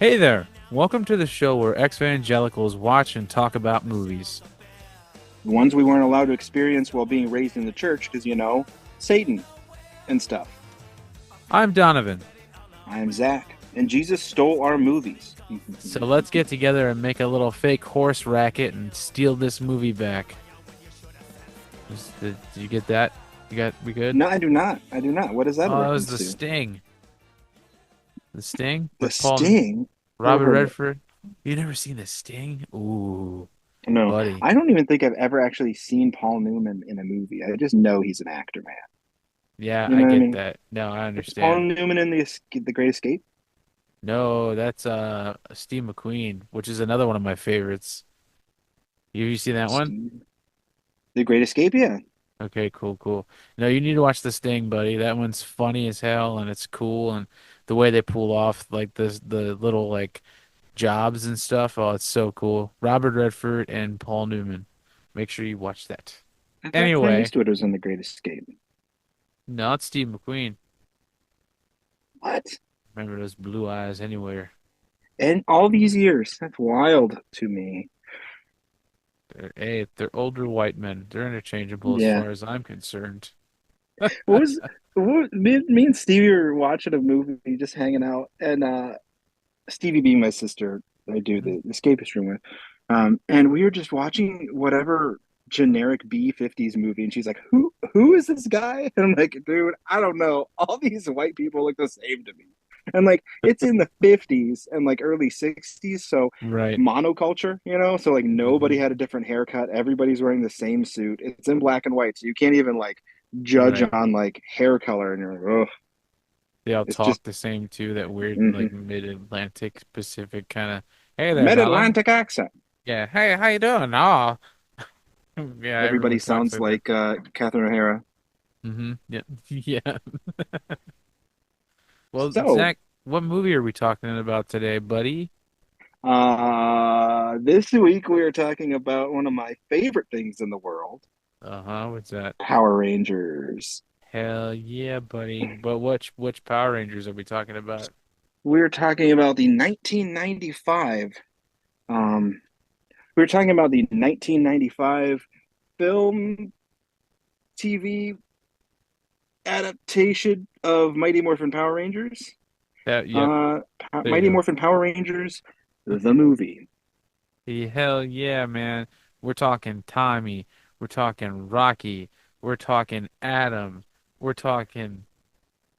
Hey there! Welcome to the show where ex-evangelicals watch and talk about movies. The ones we weren't allowed to experience while being raised in the church because, Satan and stuff. I'm Donovan, I am Zach, and Jesus stole our movies. so let's get together and make a little fake horse racket and steal this movie back. Did you get that? We good? No, I do not. I do not. What is that a Oh, that was reference The to? Sting. The Sting The with Paul Sting? Never Robert heard of it. Redford. You never seen The Sting? Ooh, No, buddy. I don't even think I've ever actually seen Paul Newman in a movie. I just know he's an actor, man. Yeah, You I know what I get mean? that. No, I Is Paul understand. Newman in the Great Escape? No, that's Steve McQueen, which is another one of my favorites. You seen that one? Steve, the Great Escape? Yeah. Okay, cool, cool. No, you need to watch The Sting, buddy. That one's funny as hell and it's cool and the way they pull off like the little like jobs and stuff. Oh, it's so cool. Robert Redford and Paul Newman. Make sure you watch that. I thought Clint Anyway, Eastwood was in the Great Escape. not Steve McQueen. What? Remember those blue eyes anywhere. And all these years. That's wild to me. They're older white men. They're interchangeable as Yeah. far as I'm concerned. What was me and Stevie were watching a movie, just hanging out, and Stevie being my sister, I do the escapist room with, and we were just watching whatever generic B-50s movie, and she's like, "Who is this guy?" And I'm like, "Dude, I don't know. All these white people look the same to me." And like, it's in the 50s and like early 60s, so Right. monoculture, so like nobody Hmm. had a different haircut. Everybody's wearing the same suit. It's in black and white, so you can't even like judge Right. on like hair color, and you're like, oh, They all it's just talk the same too, that weird like mhm. mid-Atlantic Pacific kind of, hey there, darling. Mid-Atlantic accent. Yeah, hey, how you doing? Oh, yeah, Everybody everyone talks sounds like that. like Catherine O'Hara. Yeah, yeah. Well, So, Zach, what movie are we talking about today, buddy? this week we are talking about one of my favorite things in the world, Uh-huh, what's that? Power Rangers. Hell yeah, buddy. But which Power Rangers are we talking about? We're talking about the 1995. Um, we're talking about the 1995 film TV adaptation of Mighty Morphin Power Rangers. Yep, Uh, there you Mighty go. Morphin Power Rangers, the movie. Hell yeah, man. We're talking Tommy. We're talking Rocky. We're talking Adam. We're talking.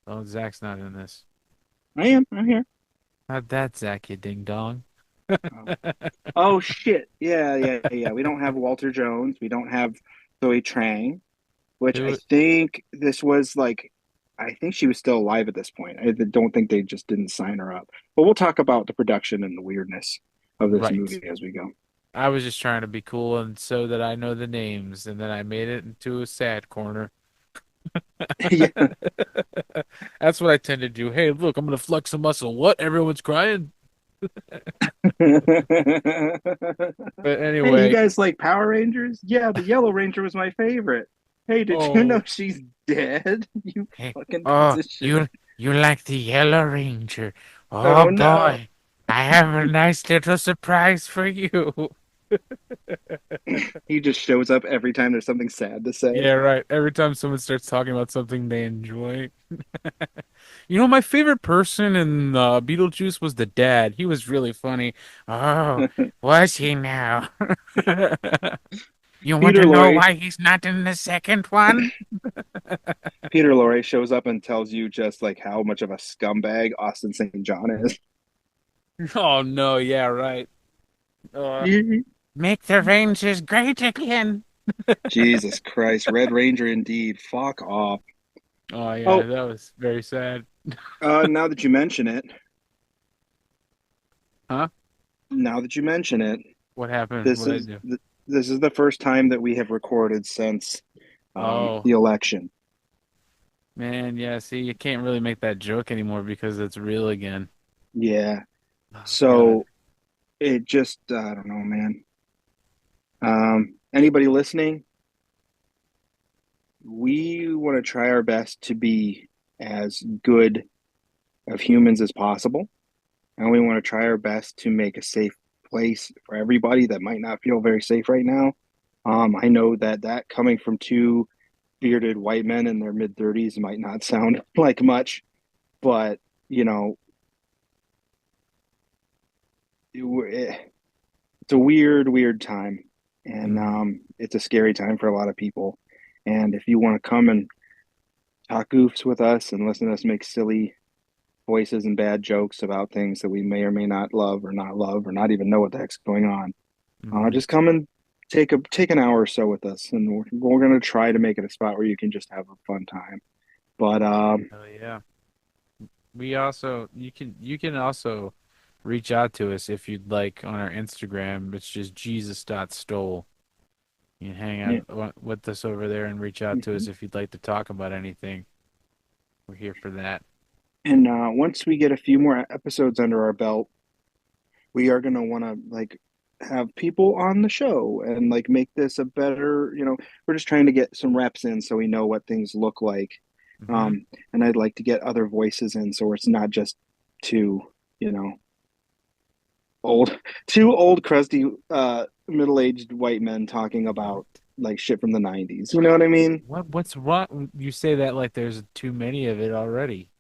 Oh, Zach's not in this. I am. I'm here. Not that Zach, you ding dong. Oh. Oh shit. Yeah, yeah, yeah. We don't have Walter Jones. We don't have Zoe Trang, which I Who? think this was like I think she was still alive at this point. I don't think they just didn't sign her up. But we'll talk about the production and the weirdness of this Right. movie as we go. I was just trying to be cool and so that I know the names, and then I made it into a sad corner. Yeah. That's what I tend to do. Hey, look, I'm gonna flex a muscle. What? Everyone's crying. But Hey, you anyway, guys like Power Rangers? Yeah, the Yellow Ranger was my favorite. Hey, did you know oh, she's dead? You hey, fucking piece oh, of shit. you like the Yellow Ranger? Oh Oh no. boy, I have a nice little surprise for you. He just shows up every time there's something sad to say. Yeah, right. Every time someone starts talking about something they enjoy. You know, my favorite person in Beetlejuice was the dad. He was really funny. Oh, was he now? You want to Peter know Lorre why he's not in the second one? Peter Lorre shows up and tells you just like how much of a scumbag Austin St. John is. Oh no, yeah, right. Uh, Make the Rangers great again. Jesus Christ, Red Ranger indeed. Fuck off. Oh yeah, Oh, that was very sad. now that you mention it, Huh? now that you mention it, What happened? this What I is do? this is the first time that we have recorded since Oh the election. man, yeah. See, you can't really make that joke anymore because it's real again. Yeah. Oh God. So it just I don't know, man. Anybody listening, we want to try our best to be as good of humans as possible. and we want to try our best to make a safe place for everybody that might not feel very safe right now. I know that coming from two bearded white men in their mid 30s might not sound like much, but you know, it's a weird time, and Mm-hmm. it's a scary time for a lot of people. And if you want to come and talk goofs with us and listen to us make silly voices and bad jokes about things that we may or may not love or not even know what the heck's going on, Mm-hmm. just come and take an hour or so with us, and we're going to try to make it a spot where you can just have a fun time. But Hell yeah. We also you can also reach out to us if you'd like on our Instagram. It's just Jesus.stole. You can hang yeah, out with us over there and reach out to mhm. us if you'd like to talk about anything. We're here for that. And once we get a few more episodes under our belt, we are going to want to like have people on the show and like make this a better, we're just trying to get some reps in so we know what things look like. Hmm. And I'd like to get other voices in so it's not just two, you know, old, two old crusty, middle-aged white men talking What? about like shit from the 90s. You know what I mean? What's wrong? You say that like there's too many of it already.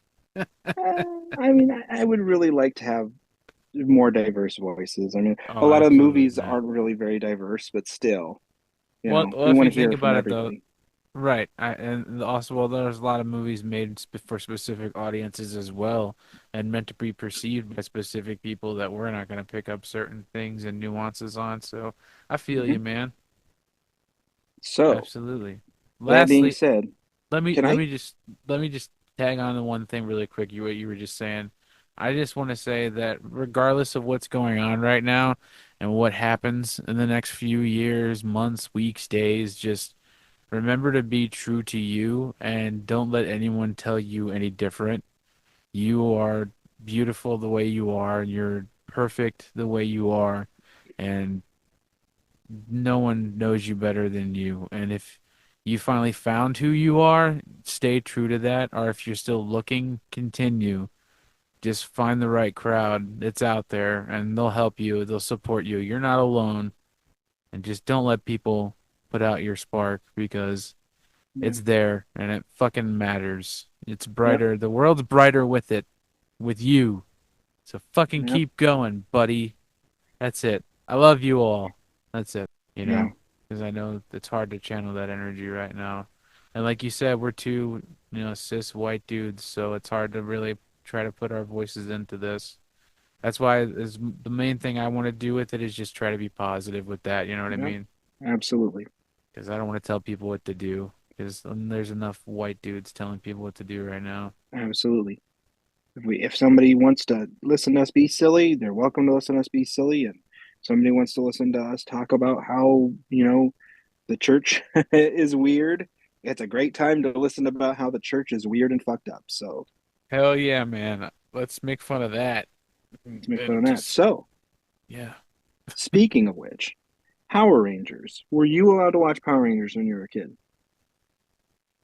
I mean, I would really like to have more diverse voices. I mean, Oh, a lot of absolutely, movies man. aren't really very diverse, but still, Well, we if want you to think hear from about it though, everybody. right? And also, well, there's a lot of movies made for specific audiences as well, and meant to be perceived by specific people that we're not going to pick up certain things and nuances on. So, I feel Mhm. you, man. So, Absolutely. that being Lastly, said, let me can let I? me just let me just tag on to one thing really quick. What you were just saying. I just want to say that regardless of what's going on right now and what happens in the next few years, months, weeks, days, just remember to be true to you and don't let anyone tell you any different. You are beautiful the way you are. You're perfect the way you are, and no one knows you better than you. And if you finally found who you are, stay true to that. Or if you're still looking, continue. Just find the right crowd that's out there and they'll help you, they'll support you. You're not alone. And just don't let people put out your spark because Yeah, it's there and it fucking matters. It's yep, brighter. The world's brighter with it, with you. So fucking yep, keep going, buddy. That's it. I love you all. That's it, you yeah, know, because I know it's hard to channel that energy right now. And like you said, we're two, cis white dudes, so it's hard to really try to put our voices into this. That's why is the main thing I want to do with it is just try to be positive with that, you know what I yep, mean? absolutely, Because I don't want to tell people what to do, because there's enough white dudes telling people what to do right now. absolutely. If somebody wants to listen to us be silly, they're welcome to listen to us be silly. And somebody wants to listen to us talk about how, the church is weird, it's a great time to listen about how the church is weird and fucked up. So Hell yeah, man. Let's make fun of that. let's make fun And of that. just, So, yeah. speaking of which, Power Rangers. Were you allowed to watch Power Rangers when you were a kid?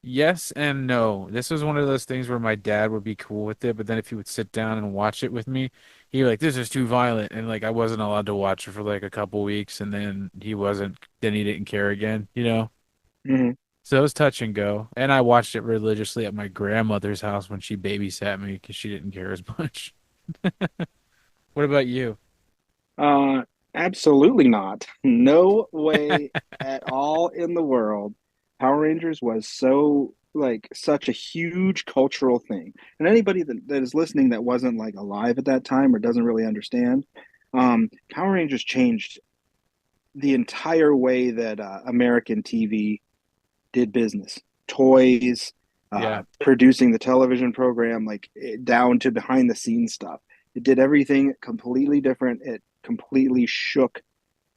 Yes and no. This was one of those things where my dad would be cool with it, but then if he would sit down and watch it with me, he'd be like, "This is too violent," and like I wasn't allowed to watch it for like a couple weeks, and then he didn't care again, you know. Hmm. So it was touch and go, and I watched it religiously at my grandmother's house when she babysat me because she didn't care as much. What about you? Uh, Absolutely not. No way at all in the world. Power Rangers was so like such a huge cultural thing. And anybody that is listening that wasn't like alive at that time or doesn't really understand, Power Rangers changed the entire way that American TV did business. Toys, Yeah, producing the television program, like down to behind the scenes stuff. It did everything completely different. It completely shook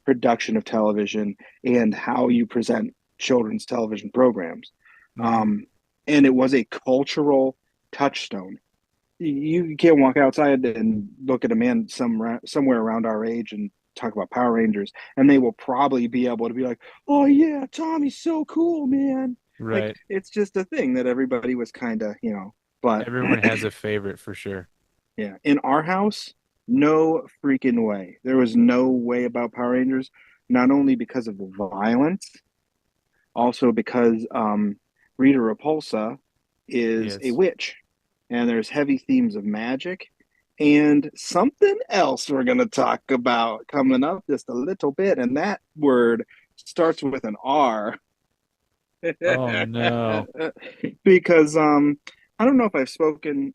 production of television and how you present children's television programs. hmm, Um, and it was a cultural touchstone. You can't walk outside and look at a man somewhere around our age and talk about Power Rangers, and they will probably be able to be like, "Oh yeah, Tommy's so cool, man!" Like right. it's just a thing that everybody was kind of, But Everyone has a favorite for sure. yeah, in our house, No freaking way. There was no way about Power Rangers, not only because of the violence, also because Rita Repulsa is a Yes. witch, and there's heavy themes of magic and something else we're going to talk about coming up just a little bit, and that word starts with an R. Oh no. Because I don't know if I've spoken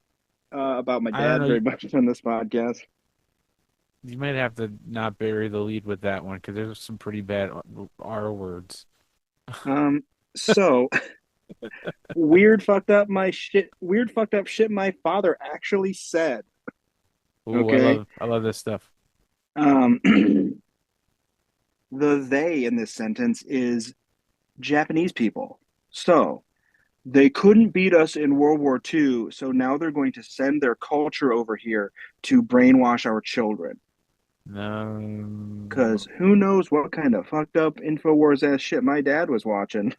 about my I don't dad know. very much on this podcast. You might have to not bury the lead with that one because there's some pretty bad R words. Um, so weird fucked up shit my father actually said. Ooh, Okay. I love this stuff. The they in this sentence is Japanese people. So they couldn't beat us in World War II, so now they're going to send their culture over here to brainwash our children. No. Because who knows what kind of fucked up InfoWars ass shit my dad was watching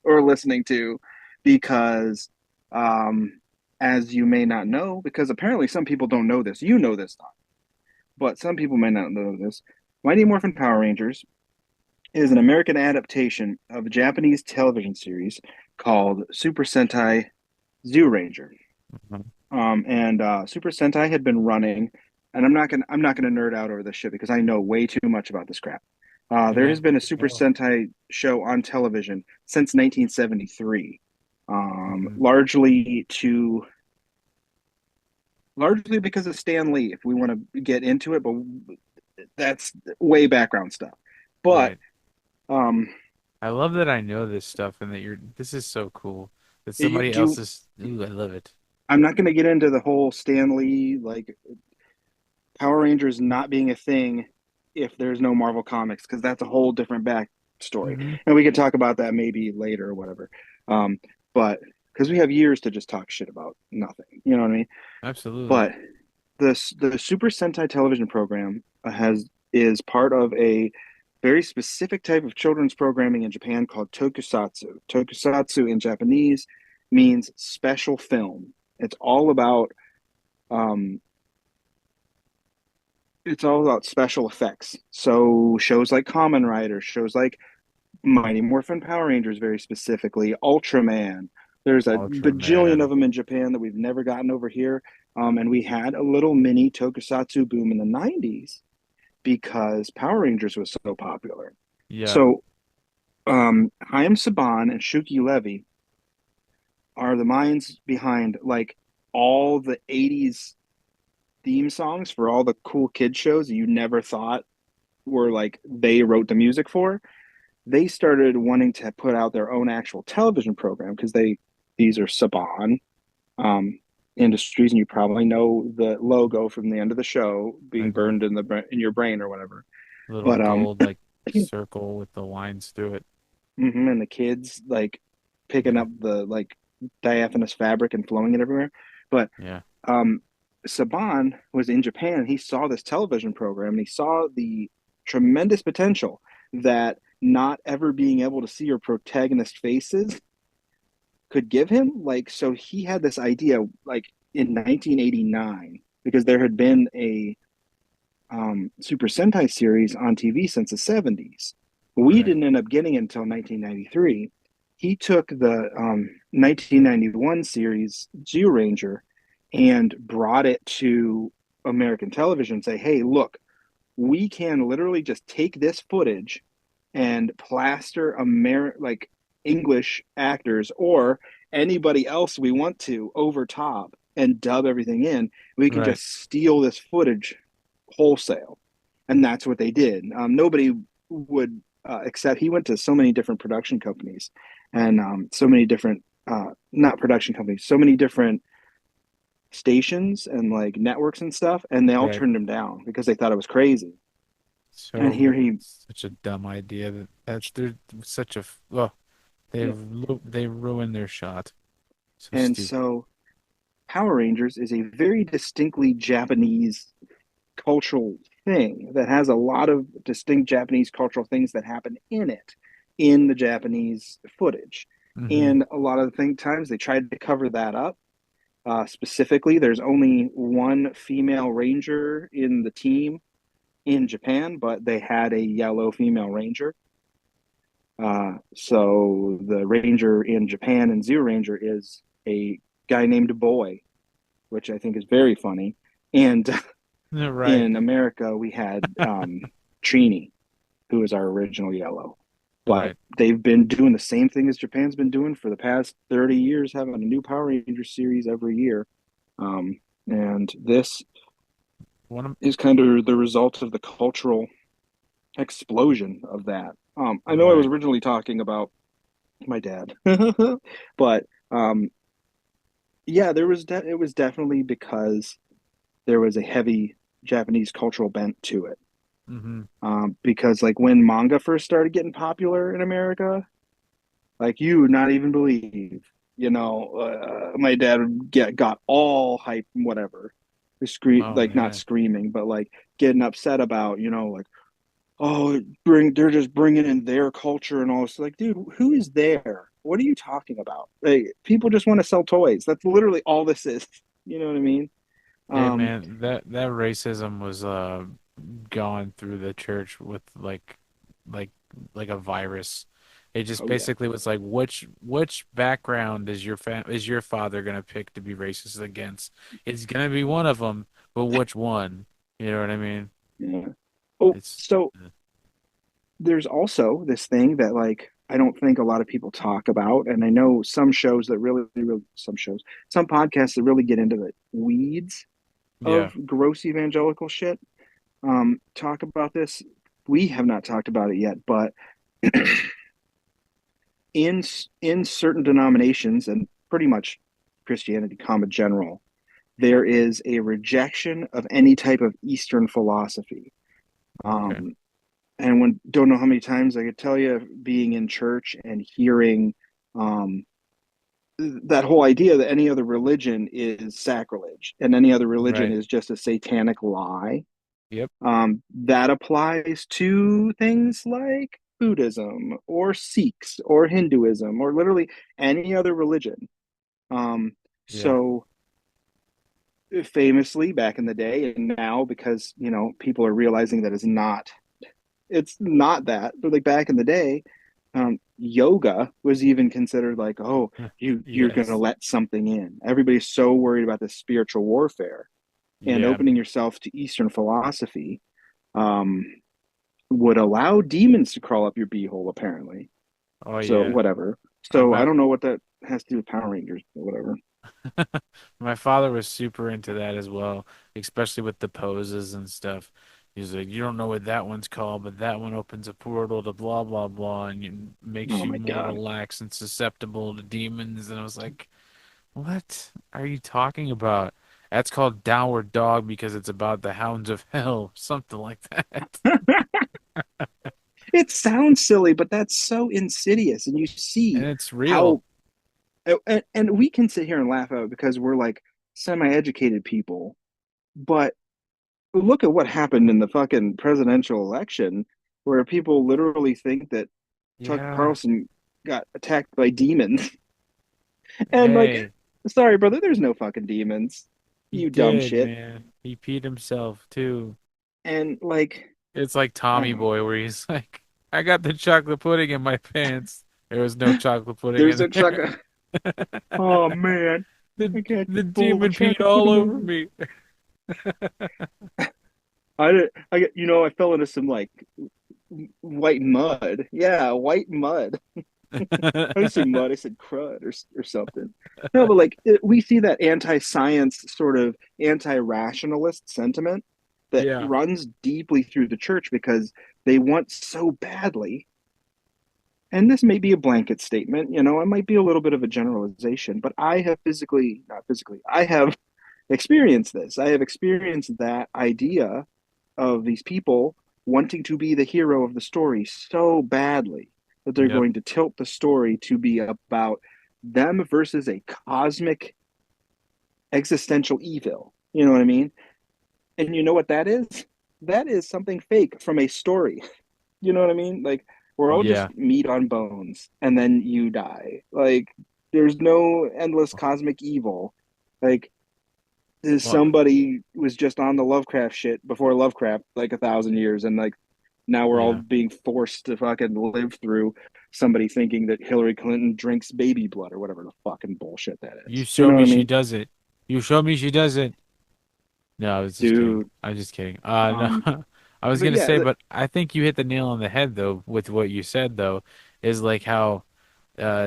or listening to. Because, um, as you may not know, because apparently some people don't know this, you know this, but some people may not know this. Mighty Morphin Power Rangers is an American adaptation of a Japanese television series called Super Sentai Zyuranger. Mhm. And Super Sentai had been running, and I'm not gonna nerd out over this shit because I know way too much about this crap. There Yeah. has been a Super Oh. Sentai show on television since 1973, Mhm. largely because of Stan Lee. If we want to get into it, but that's way background stuff. But Right. um, I love that I know this stuff and that you're. This is so cool that you somebody else do. is. Ooh, I love it. I'm not going to get into the whole Stan Lee like Power Rangers not being a thing if there's no Marvel Comics, because that's a whole different backstory. Hmm. And we can talk about that maybe later or whatever. Um, but because we have years to just talk shit about nothing, you know what I mean? Absolutely. But the Super Sentai television program has is part of a very specific type of children's programming in Japan called tokusatsu. Tokusatsu in Japanese means special film. It's all about um, it's all about special effects. So shows like Kamen Rider, shows like Mighty Morphin Power Rangers, very specifically, Ultraman. There's a bajillion of Ultraman. them in Japan that we've never gotten over here. And we had a little mini tokusatsu boom in the 90s because Power Rangers was so popular. Yeah. So Chaim Saban and Shuki Levy are the minds behind like all the 80s theme songs for all the cool kid shows that you never thought were like they wrote the music for. They started wanting to put out their own actual television program because these are Saban Industries, and you probably know the logo from the end of the show I being do. burned in your brain or whatever. Little But gold like circle with the lines through it. and the kids like picking Yeah. up the like diaphanous fabric and flowing it everywhere. But Yeah. um, Saban was in Japan. He saw this television program and he saw the tremendous potential that not ever being able to see your protagonist faces could give him. Like, so he had this idea like in 1989 because there had been a Super Sentai series on TV since the 70s. We Right. didn't end up getting it until 1993. He took the 1991 series Zyuranger and brought it to American television and say, hey, look, we can literally just take this footage and plaster like English actors or anybody else we want to over top and dub everything in. We can Right. just steal this footage wholesale, and that's what they did. Nobody would accept. He went to so many different production companies, and so many different not production companies, so many different stations and like networks and stuff, and they all Right. turned him down because they thought it was crazy. And here So he, such a dumb idea that's they're such a well yeah. they ruined their shot. So And stupid. so Power Rangers is a very distinctly Japanese cultural thing that has a lot of distinct Japanese cultural things that happen in it, in the Japanese footage. Hmm. And a lot of the times they tried to cover that up, Specifically, there's only one female ranger in the team in Japan, but they had a yellow female ranger. So the ranger in Japan and Zero Ranger is a guy named Boy, which I think is very funny. And Right. in America, we had Trini, who is our original yellow. But Right. they've been doing the same thing as Japan's been doing for the past 30 years, having a new Power Ranger series every year. And this One of is kind of the result of the cultural explosion of that. I know I was right. originally talking about my dad, but yeah, it was definitely because there was a heavy Japanese cultural bent to it. Hmm. Because like when manga first started getting popular in America, like you would not even believe, my dad would get got all hype and whatever, Oh like not man. screaming, but like getting upset about, like oh, they're just bringing in their culture and all this. Like, dude, who is there? What are you talking about? Like, people just want to sell toys. That's literally all this is. You know what I mean? Hey Um, man, that racism was gone through the church with like like a virus. It just oh yeah, basically was like which background is your father gonna pick to be racist against? It's gonna be one of them, but which one? You know what I mean? yeah. Oh, It's so there's also this thing that like I don't think a lot of people talk about, and I know some shows that some podcasts that really get into the weeds yeah, of gross evangelical shit. Talk about this. We have not talked about it yet, but in in certain denominations and pretty much Christianity, common general, there is a rejection of any type of Eastern philosophy. okay, Um, and when don't know how many times I could tell you being in church and hearing um, that whole idea that any other religion is sacrilege and any other religion right, is just a satanic lie. yep, That applies to things like Buddhism or Sikhs or Hinduism or literally any other religion. Um, yeah, so famously back in the day and now because people are realizing that it's not that, but like back in the day, yoga was even considered like, oh, you're gonna yes, let something in. Everybody's so worried about this spiritual warfare and yeah, opening yourself to Eastern philosophy um, would allow demons to crawl up your beehole, apparently. oh So yeah. whatever. So I My don't know what that has to do with Power Rangers, but whatever. my father was super into that as well, especially with the poses and stuff. He's like, you don't know what that one's called, but that one opens a portal to blah blah blah, and makes Oh you my more God. relaxed and susceptible to demons. And I was like, what are you talking about? That's called Downward Dog because it's about the hounds of hell, something like that. It sounds silly, but that's so insidious. And you see And it's real. how, and we can sit here and laugh at it because we're like semi-educated people, but look at what happened in the fucking presidential election where people literally think that Tucker Yeah. Carlson got attacked by demons. And like, Hey, sorry, brother, there's no fucking demons. he You dumb did, shit. man. He peed himself too. And like, It's like I Tommy don't know. Boy, where he's like, I got the chocolate pudding in my pants. There was no chocolate pudding There's in a truck. there. Oh man, The I got the bowl of demon peed chocolate all pudding over over. me. I get, I fell into some like white mud. Yeah, white mud. I didn't say mud. I said crud or something. No, but like we see that anti-science sort of anti-rationalist sentiment that Yeah. runs deeply through the church because they want so badly. And this may be a blanket statement, it might be a little bit of a generalization, but I have not physically, I have experienced this. I have experienced that idea of these people wanting to be the hero of the story so badly that they're Yep. going to tilt the story to be about them versus a cosmic existential evil. You know what I mean? And you know what that is? That is something fake from a story. You know what I mean? Like we're all just Yeah. meat on bones and then you die. Like there's no endless cosmic evil. Like Well, somebody was just on the Lovecraft shit before Lovecraft, like 1,000 years, and like now we're all yeah. being forced to fucking live through somebody thinking that Hillary Clinton drinks baby blood or whatever the fucking bullshit that You is. You show know what me I she mean? does it. You show me she does it. No, I was just kidding. Dude. I was just kidding. Um, No, I was but gonna yeah, say, but I think you hit the nail on the head though with what you said though, is like how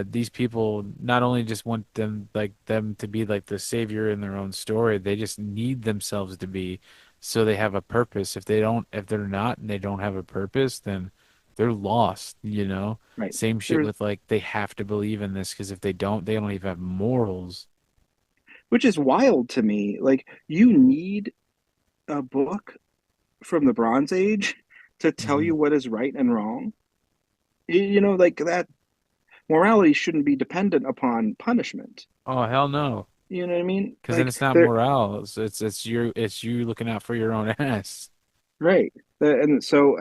these people not only just want them to be like the savior in their own story, they just need themselves to be so they have a purpose. If they're not and they don't have a purpose, then they're lost, you know? right. Same shit There's with like they have to believe in this because if they don't even have morals. which is wild to me. Like you need a book from the Bronze Age to tell Hmm. you what is right and wrong. You know, like that morality shouldn't be dependent upon punishment. Oh, hell no. You know what I mean? Because then Like it's not there, morale. It's you looking out for your own ass. right? And so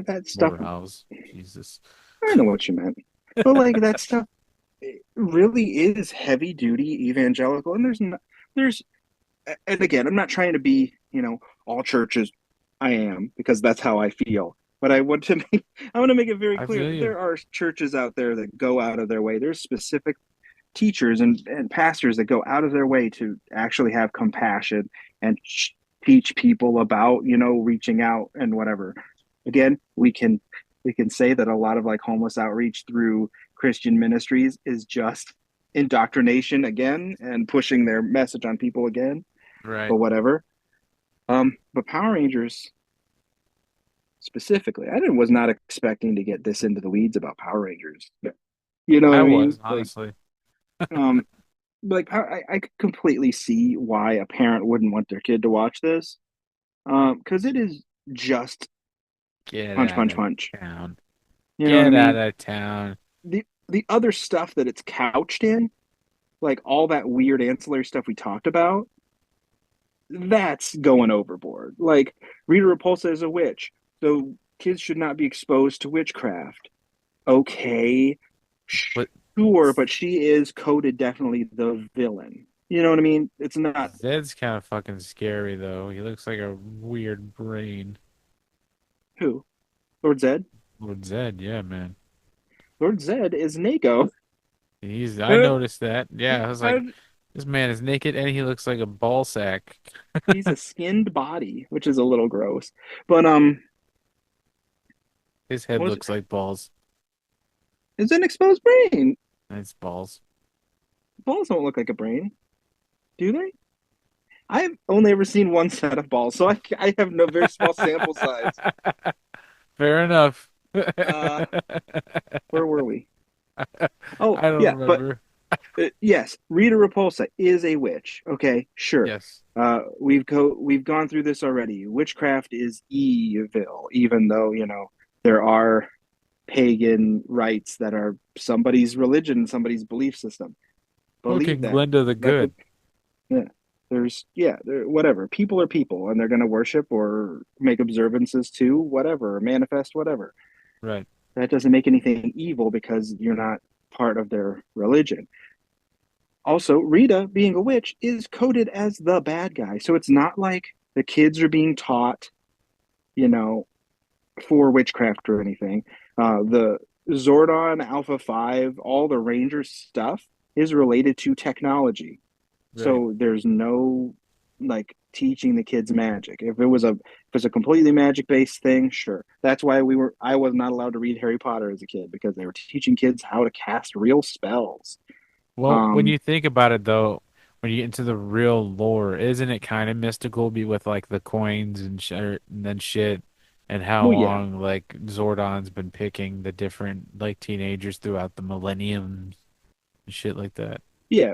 that stuff, Morals. Jesus. I know what you meant, but like that stuff really is heavy duty evangelical, and there's, and again, I'm not trying to be, all churches. I am because that's how I feel. But I want to make it very I clear feel that you. there are churches out there that go out of their way. There's specific teachers and pastors that go out of their way to actually have compassion and teach people about, reaching out and whatever. Again, we can say that a lot of like homeless outreach through Christian ministries is just indoctrination again and pushing their message on people again, Right. but whatever. But Power Rangers specifically, was not expecting to get this into the weeds about Power Rangers. You know what I I was, mean? honestly. Um, I could completely see why a parent wouldn't want their kid to watch this. Because it is just Get punch, out punch, of punch. town. You know what I Get out mean? of town. The other stuff that it's couched in, like all that weird ancillary stuff we talked about, that's going overboard. Like Rita Repulsa is a witch, so kids should not be exposed to witchcraft. Okay, But sure, but she is coded definitely the villain. You know what I mean? It's not Zed's kind of fucking scary, though. He looks like a weird brain. who. Lord Zed. Lord Zed, yeah, man. Lord Zed is Nago. I noticed that. Yeah, I was like, How- this man is naked and he looks like a ball sack. He's a skinned body, which is a little gross. But His head was looks like balls. it's an exposed brain. It's balls. Balls don't look like a brain, do they? I've only ever seen one set of balls, so I have no very small sample size. Fair enough. Uh, where were we? I Oh, don't yeah, but remember. yes, Rita Repulsa is a witch. Okay, sure. Yes, We've gone through this already. Witchcraft is evil, even though there are pagan rites that are somebody's religion, somebody's belief system. Believe fucking that. Glenda the Let the Good. Yeah. Whatever. People are people, and they're going to worship or make observances to whatever, or manifest whatever. Right. That doesn't make anything evil because you're not part of their religion. Also, Rita, being a witch, is coded as the bad guy. So it's not like the kids are being taught, you know, for witchcraft or anything. The Zordon Alpha 5, all the Ranger stuff is related to technology. Right. So there's no like teaching the kids magic. If it was a completely magic based thing, sure. That's why I was not allowed to read Harry Potter as a kid because they were teaching kids how to cast real spells. Well, when Um, you think about it, though, when you get into the real lore, isn't it kind of mystical, be with like the coins and then shit, and how well, yeah, long like Zordon's been picking the different like teenagers throughout the millenniums and shit like that. yeah.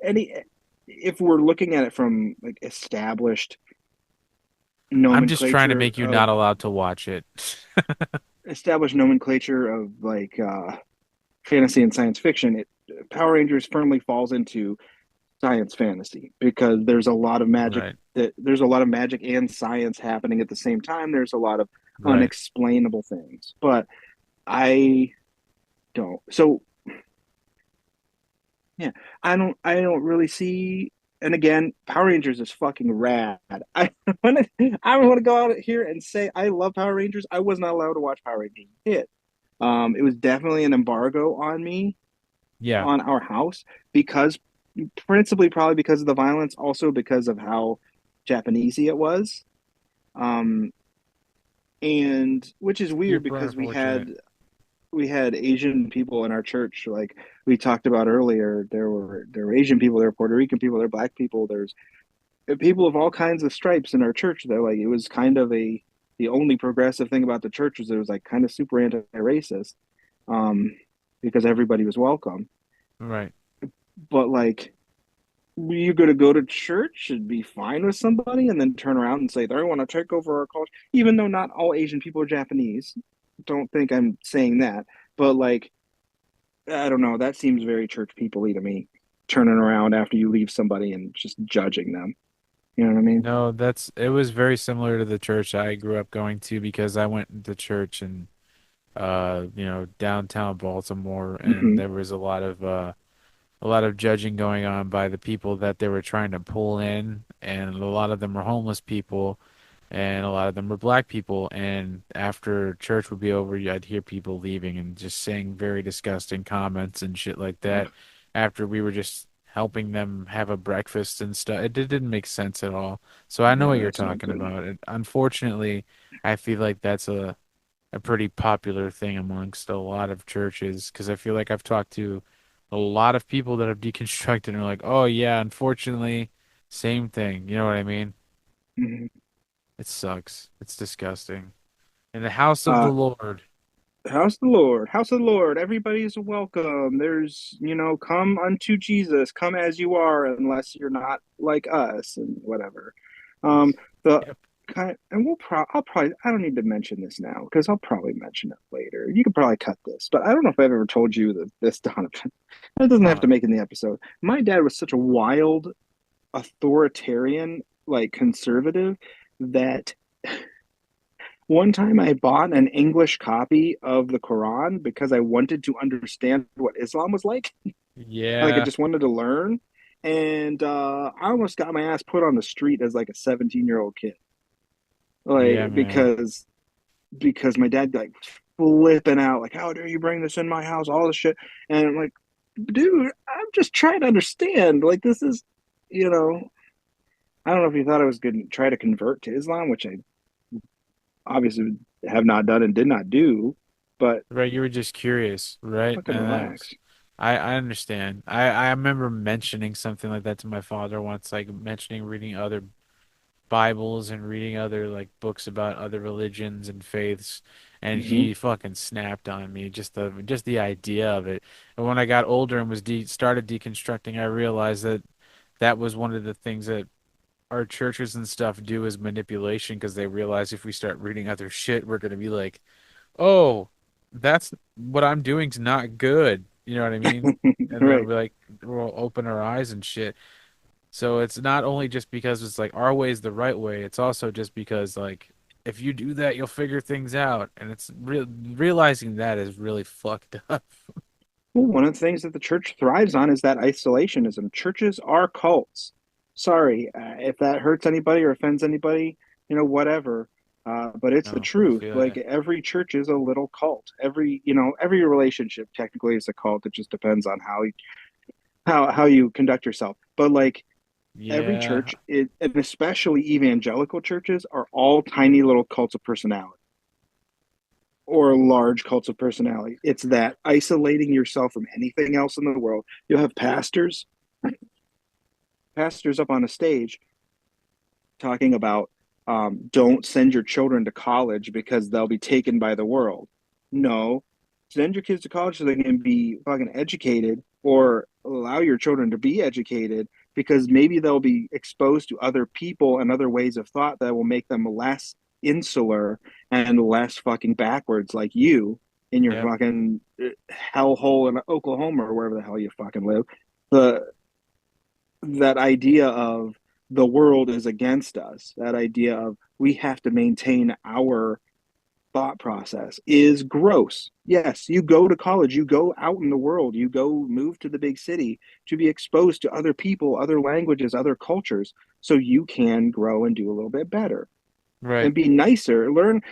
Any if we're looking at it from like I'm just trying to nomenclature make you of not allowed to watch it. established nomenclature of like fantasy and science fiction, Power Rangers firmly falls into science fantasy because Right. there's a lot of magic and science happening at the same time. There's a lot of Right. unexplainable things, but I don't. So yeah, I don't really see. and again, Power Rangers is fucking rad. Want I want to go out here and say I love Power Rangers. I was not allowed to watch Power Rangers as a kid. It was definitely an embargo on me, Yeah, on our house, because principally probably because of the violence, also because of how Japanesey it was. Um, and which is weird super because unfortunate. we had Asian people in our church, like we talked about earlier. There were Asian people, there were Puerto Rican people, there were Black people, there's people of all kinds of stripes in our church. They're like, it was kind of a the only progressive thing about the church was it was like kind of super anti-racist, um, because everybody was welcome. Right. But like, you're going to go to church and be fine with somebody, and then turn around and say they want to take over our culture, even though not all Asian people are Japanese. Don't think I'm saying that, but like, I don't know. That seems very church people-y to me. Turning around after you leave somebody and just judging them. You know what I mean? No, it was very similar to the church I grew up going to because I went to church in downtown Baltimore, and Hmm. there was a lot of judging going on by the people that they were trying to pull in, and a lot of them were homeless people, and a lot of them were black people. And after church would be over, I'd hear people leaving and just saying very disgusting comments and shit like that. After we were just helping them have a breakfast and stuff, it didn't make sense at all. So I know Yeah, what you're that's no talking good. about. Unfortunately, I feel like that's a pretty popular thing amongst a lot of churches because I feel like I've talked to a lot of people that have deconstructed and are like, oh yeah, unfortunately, same thing. You know what I mean? Mhm. It sucks. It's disgusting. In the house of the Uh, Lord. House of the Lord, house of the Lord, everybody's welcome. There's, come unto Jesus, come as you are, unless you're not like us and whatever. Um, the Yep. and I'll probably, I don't need to mention this now because I'll probably mention it later. You could probably cut this, but I don't know if I've ever told you this, Donovan. It doesn't have to Uh, make it in the episode. My dad was such a wild, authoritarian, like conservative that one time I bought an English copy of the Quran because I wanted to understand what Islam was like. Like I yeah. just wanted to learn. And I almost got my ass put on the street as like a 17-year-old kid. Like Yeah, man. because my dad like flipping out, like, how dare you bring this in my house, all this shit. And I'm like, dude, I'm just trying to understand. Like this is, you know, I don't know if you thought I was gonna try to convert to Islam, which I obviously have not done and did not do, but Right, you were just curious, right? fucking And that relax. was I understand. I remember mentioning something like that to my father once, like mentioning reading other Bibles and reading other like books about other religions and faiths, and Hmm. he fucking snapped on me just the idea of it. And when I got older and was started deconstructing, I realized that that was one of the things that our churches and stuff do is manipulation because they realize if we start reading other shit, we're gonna be like, oh, that's what I'm doing's not good. You know what I mean? And then Right. we're like, we'll open our eyes and shit. So it's not only just because it's like our way is the right way, it's also just because like if you do that, you'll figure things out. And it's realizing that is really fucked up. Well, one of the things that the church thrives on is that isolationism. Churches are cults. Sorry, if that hurts anybody or offends anybody, whatever. But it's the No, I truth. feel Like it. every church is a little cult. Every relationship technically is a cult. It just depends on how you conduct yourself. But like every Yeah, church, and especially evangelical churches, are all tiny little cults of personality or large cults of personality. It's that isolating yourself from anything else in the world. You'll have pastors up on a stage talking about don't send your children to college because they'll be taken by the world. No, send your kids to college so they can be fucking educated, or allow your children to be educated because maybe they'll be exposed to other people and other ways of thought that will make them less insular and less fucking backwards like you in your yep, fucking hellhole in Oklahoma or wherever the hell you fucking live. The that idea of the world is against us, that idea of we have to maintain our thought process is gross. Yes, you go to college, you go out in the world, you go move to the big city to be exposed to other people, other languages, other cultures, so you can grow and do a little bit better Right. and be nicer. Learn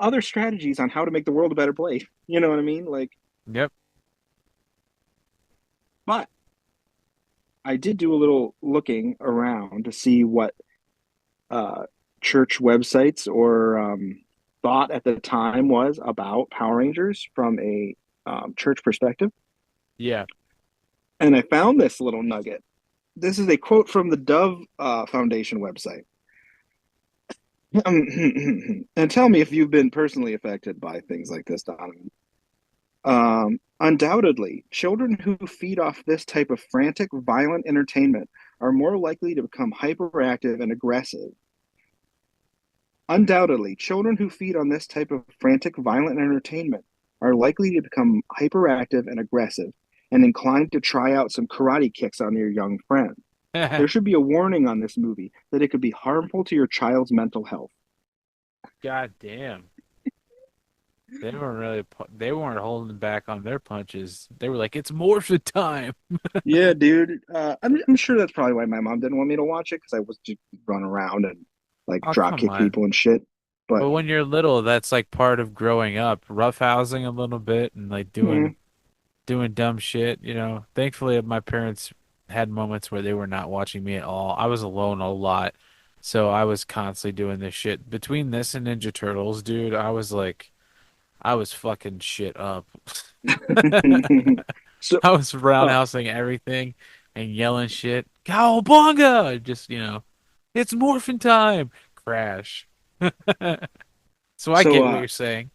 other strategies on how to make the world a better place. You know what I mean? Like, Yep. but I did do a little looking around to see what uh, church websites or thought at the time was about Power Rangers from a church perspective. Yeah. And I found this little nugget. This is a quote from the Dove Foundation website. And tell me if you've been personally affected by things like this, Donovan. Undoubtedly, children who feed off this type of frantic, violent entertainment are more likely to become hyperactive and aggressive. Undoubtedly, children who feed on this type of frantic, violent entertainment are likely to become hyperactive and aggressive and inclined to try out some karate kicks on your young friend. There should be a warning on this movie that it could be harmful to your child's mental health. God damn. They weren't holding back on their punches. They were like, it's Morphin time. Yeah, dude. I'm sure that's probably why my mom didn't want me to watch it because I was just run around and like Oh, drop come kick on. people and shit. But But when you're little, that's like part of growing up, roughhousing a little bit and like mm, doing dumb shit, you know. Thankfully, my parents had moments where they were not watching me at all. I was alone a lot, so I was constantly doing this shit. Between this and Ninja Turtles, dude, I was fucking shit up. so I was uh, roundhousing everything and yelling shit. Cowabunga! Just, it's morphin time. Crash. So I so get what you're saying.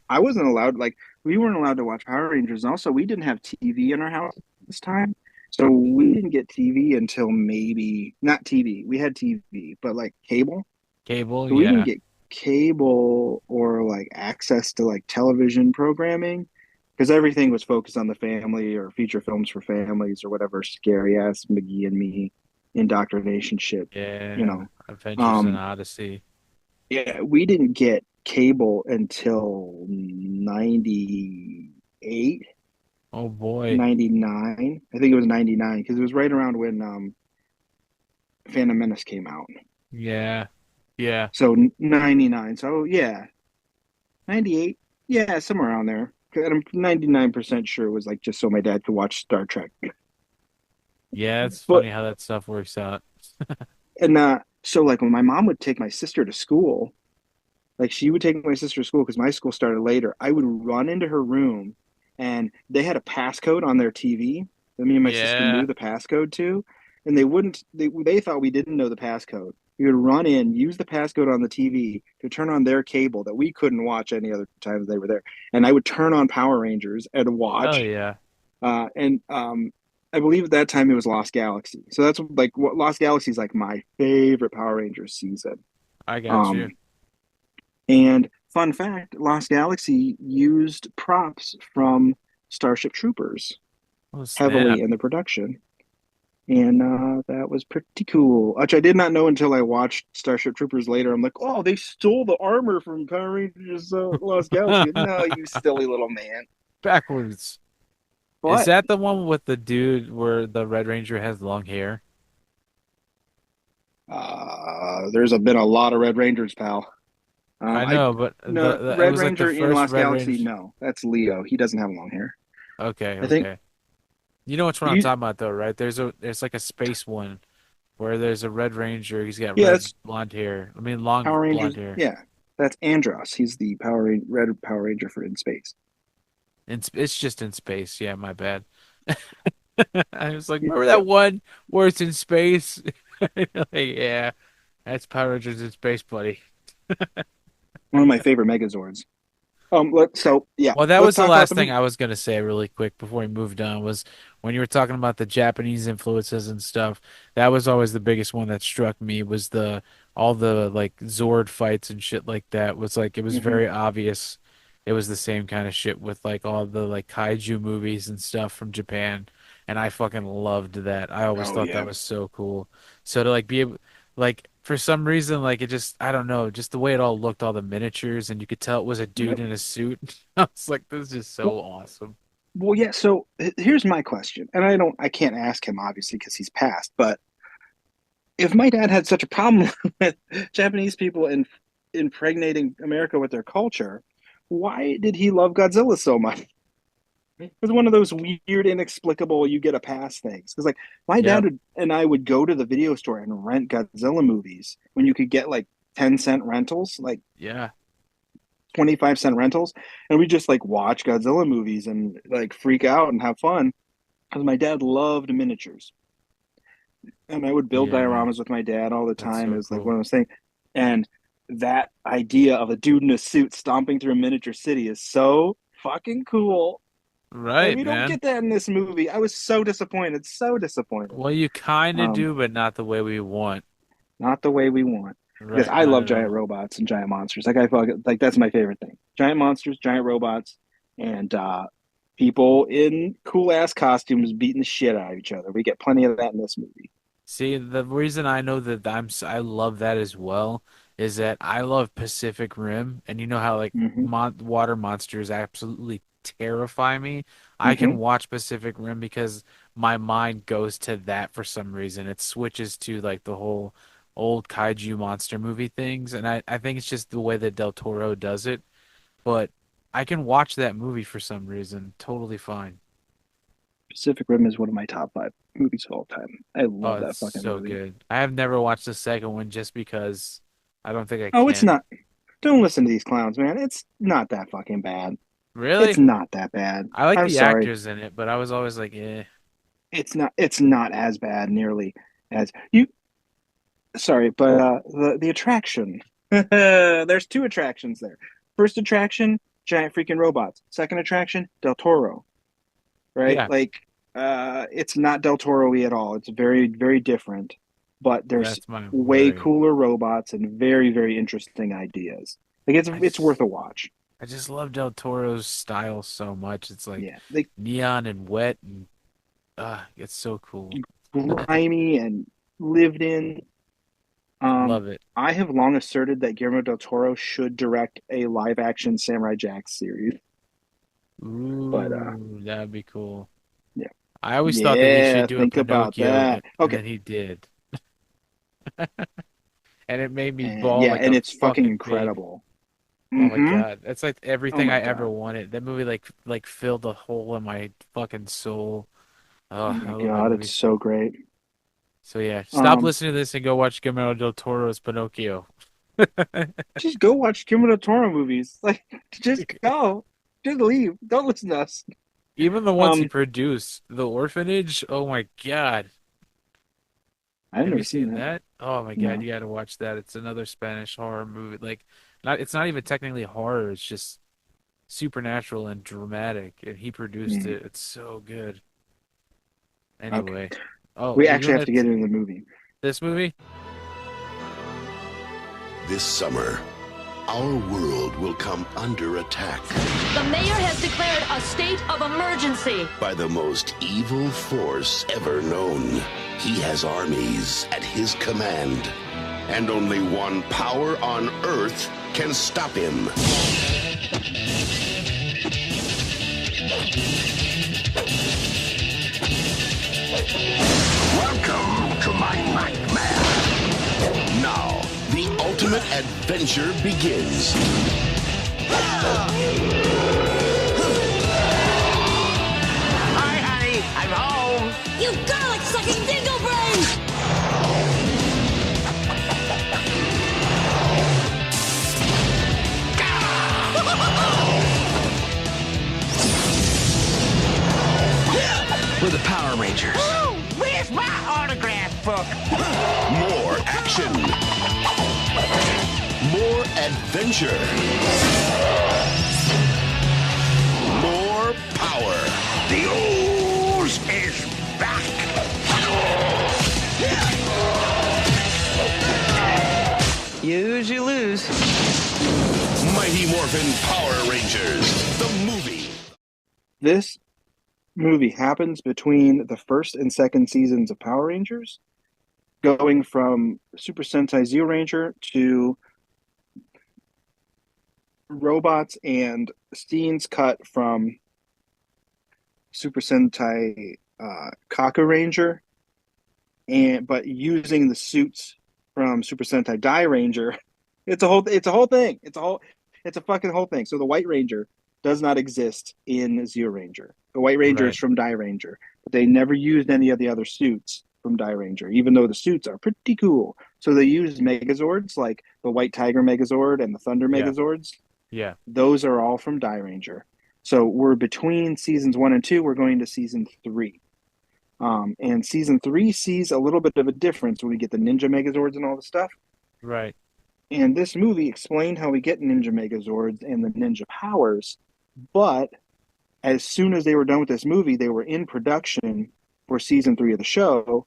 I wasn't allowed, like, we weren't allowed to watch Power Rangers. And also, we didn't have TV in our house this time. So we didn't get TV until maybe, not TV, we had TV, but like cable. Cable, So we didn't yeah. get cable or like access to like television programming because everything was focused on the family or feature films for families or whatever scary ass McGee and Me indoctrination shit, you Yeah. know. Adventures in Um, Odyssey. yeah, we didn't get cable until 98, Oh boy. 99. I think it was 99 because it was right around when Phantom Menace came out. Yeah. Yeah. So 99. So yeah, 98. Yeah, somewhere around there. And I'm 99% sure it was like just so my dad could watch Star Trek. Yeah, it's But funny how that stuff works out. and so like when my mom would take my sister to school, like she would take my sister to school because my school started later. I would run into her room and they had a passcode on their TV that me and my sister knew Yeah. the passcode to. And they thought we didn't know the passcode. We would run in, use the passcode on the TV to turn on their cable that we couldn't watch any other times they were there. And I would turn on Power Rangers and Hell watch. yeah. And I believe at that time it was Lost Galaxy. So that's like what Lost Galaxy is like my favorite Power Rangers season. I got you. Um, and fun fact, Lost Galaxy used props from Starship Troopers Oh, heavily snap. in the production. And that was pretty cool, which I did not know until I watched Starship Troopers later. I'm like, oh, they stole the armor from Power Rangers Lost Galaxy. No, you silly little man. Backwards. Is But that the one with the dude where the Red Ranger has long hair? been a lot of Red Rangers, pal. I I know, but no it Red was like the Ranger in first Lost Red Galaxy. Ranger. No, that's Leo. He doesn't have long hair. Okay, I think okay. You know which one I'm you. talking about though, right? There's like a space one where there's a Red Ranger. He's got Yeah, red that's blonde hair. I mean, long Power blonde Rangers. hair. Yeah, that's Andros. He's the Red Power Ranger for in space. It's just in space. Yeah, my bad. I was like, remember Yeah, that one where it's in space? Like, yeah, that's Power Rangers in space, buddy. one of my favorite Megazords. So yeah, Well, that let's was the talk about last the thing movie. I was gonna say really quick before we moved on was when you were talking about the Japanese influences and stuff. That was always the biggest one that struck me was the all the like Zord fights and shit like that was like it was Hmm. very obvious it was the same kind of shit with like all the like kaiju movies and stuff from Japan, and I fucking loved that. I always Oh thought that yeah. was so cool. So to like be able like For some reason, like it just, I don't know, just the way it all looked, all the miniatures, and you could tell it was a dude Yep. in a suit. I was like, this is just so Well, awesome. well, yeah. So here's my question, and I can't ask him obviously because he's passed. But if my dad had such a problem with Japanese people impregnating America with their culture, why did he love Godzilla so much? It was one of those weird, inexplicable, you get a pass things. Because like my Yep. and I would go to the video store and rent Godzilla movies when you could get like 10-cent rentals, like Yeah. 25-cent rentals, and we just like watch Godzilla movies and like freak out and have fun. Because my dad loved miniatures, and I would build Yeah, man. dioramas with my dad all the That's time. It so was like cool. one of those things, and that idea of a dude in a suit stomping through a miniature city is so fucking cool. And Right, we don't man. get that in this movie. I was so disappointed, so disappointed. Well, you kind of Um, do, but not the way we want. Not the way we want. Because Right, I not love at giant all. robots and giant monsters. Like I fucking like that's my favorite thing. Giant monsters, giant robots, and people in cool ass costumes beating the shit out of each other. We get plenty of that in this movie. See, the reason I know that I love that as well is that I love Pacific Rim, and you know how like Hmm. water monsters absolutely terrify me. I can Hmm. watch Pacific Rim because my mind goes to that for some reason. It switches to like the whole old kaiju monster movie things, and I think it's just the way that Del Toro does it. But I can watch that movie for some reason, totally fine. Pacific Rim is one of my top five movies of all time. I Oh, love it's that fucking so movie. good. I have never watched the second one just because I don't think I Oh, it's can. not. Don't listen to these clowns, man. It's not that fucking bad. It's Really? not that bad. I like I'm the sorry. actors in it, but I was always like, eh. It's not as bad nearly as you sorry, but the attraction. There's two attractions there. First attraction, giant freaking robots. Second attraction, Del Toro, right? Yeah, Like it's not Del Toro-y at all. It's very, very different, but there's that's my way worry. cooler robots and very, very interesting ideas. Like I it's worth just a watch. I just love Del Toro's style so much. It's like Yeah. Like neon and wet and it's so cool. grimy and lived in. Um, Love it. I have long asserted that Guillermo del Toro should direct a live action Samurai Jack series. But Ooh, that'd be cool. yeah. I always thought that he should Yeah, do a think about Pinocchio, that. and Okay. then he did, and it made me And bawl yeah, like and a it's fucking fucking baby. incredible. Oh my Mm-hmm. God. That's like Oh everything my I ever God. wanted. That movie like filled a hole in my fucking soul. Oh Oh, I my love that God, movie it's so so. great. So yeah, stop Um, listening to this and go watch Guillermo del Toro's Pinocchio. just go watch Guillermo del Toro movies. Like, just go. Just leave. Don't listen to us. Even the ones he Um, produced, The Orphanage. Oh my God. I've Have never you seen seen that. that? Oh my God, No. you got to watch that. It's another Spanish horror movie. Like not it's not even technically horror, it's just supernatural and dramatic and he produced Mm, it. It's so good. okay. Anyway. Oh, We you actually want have to to get into the movie. this movie? This summer, our world will come under attack The mayor has declared a state of emergency. by the most evil force ever known. He has armies at his command, and only one power on Earth can stop him. Welcome to my nightmare. Now, the ultimate adventure begins. Hi, honey. I'm home. You garlic sucking dingo brain! We're the Power Rangers. Ooh, where's my autograph book? More action. More adventure. More power. The ooze is back. Use, you lose. Mighty Morphin Power Rangers, the movie. This movie happens between the first and second seasons of Power Rangers. going from Super Sentai Zeo Ranger to robots and scenes cut from Super Sentai Kaku Ranger, and but using the suits from Super Sentai Die Ranger. It's a whole thing. It's a fucking whole thing. So the White Ranger does not exist in Zeo Ranger. The White Ranger is Right. from Die Ranger, but they never used any of the other suits from Die Ranger, even though the suits are pretty cool. So they used Megazords like the White Tiger Megazord and the Thunder Yeah. Megazords. Yeah. Those are all from Die Ranger. So we're between seasons 1 and 2. We're going to season 3. And season 3 sees a little bit of a difference when we get the Ninja Megazords and all the stuff. Right. And this movie explained how we get Ninja Megazords and the Ninja powers. But as soon as they were done with this movie, they were in production for season 3 of the show,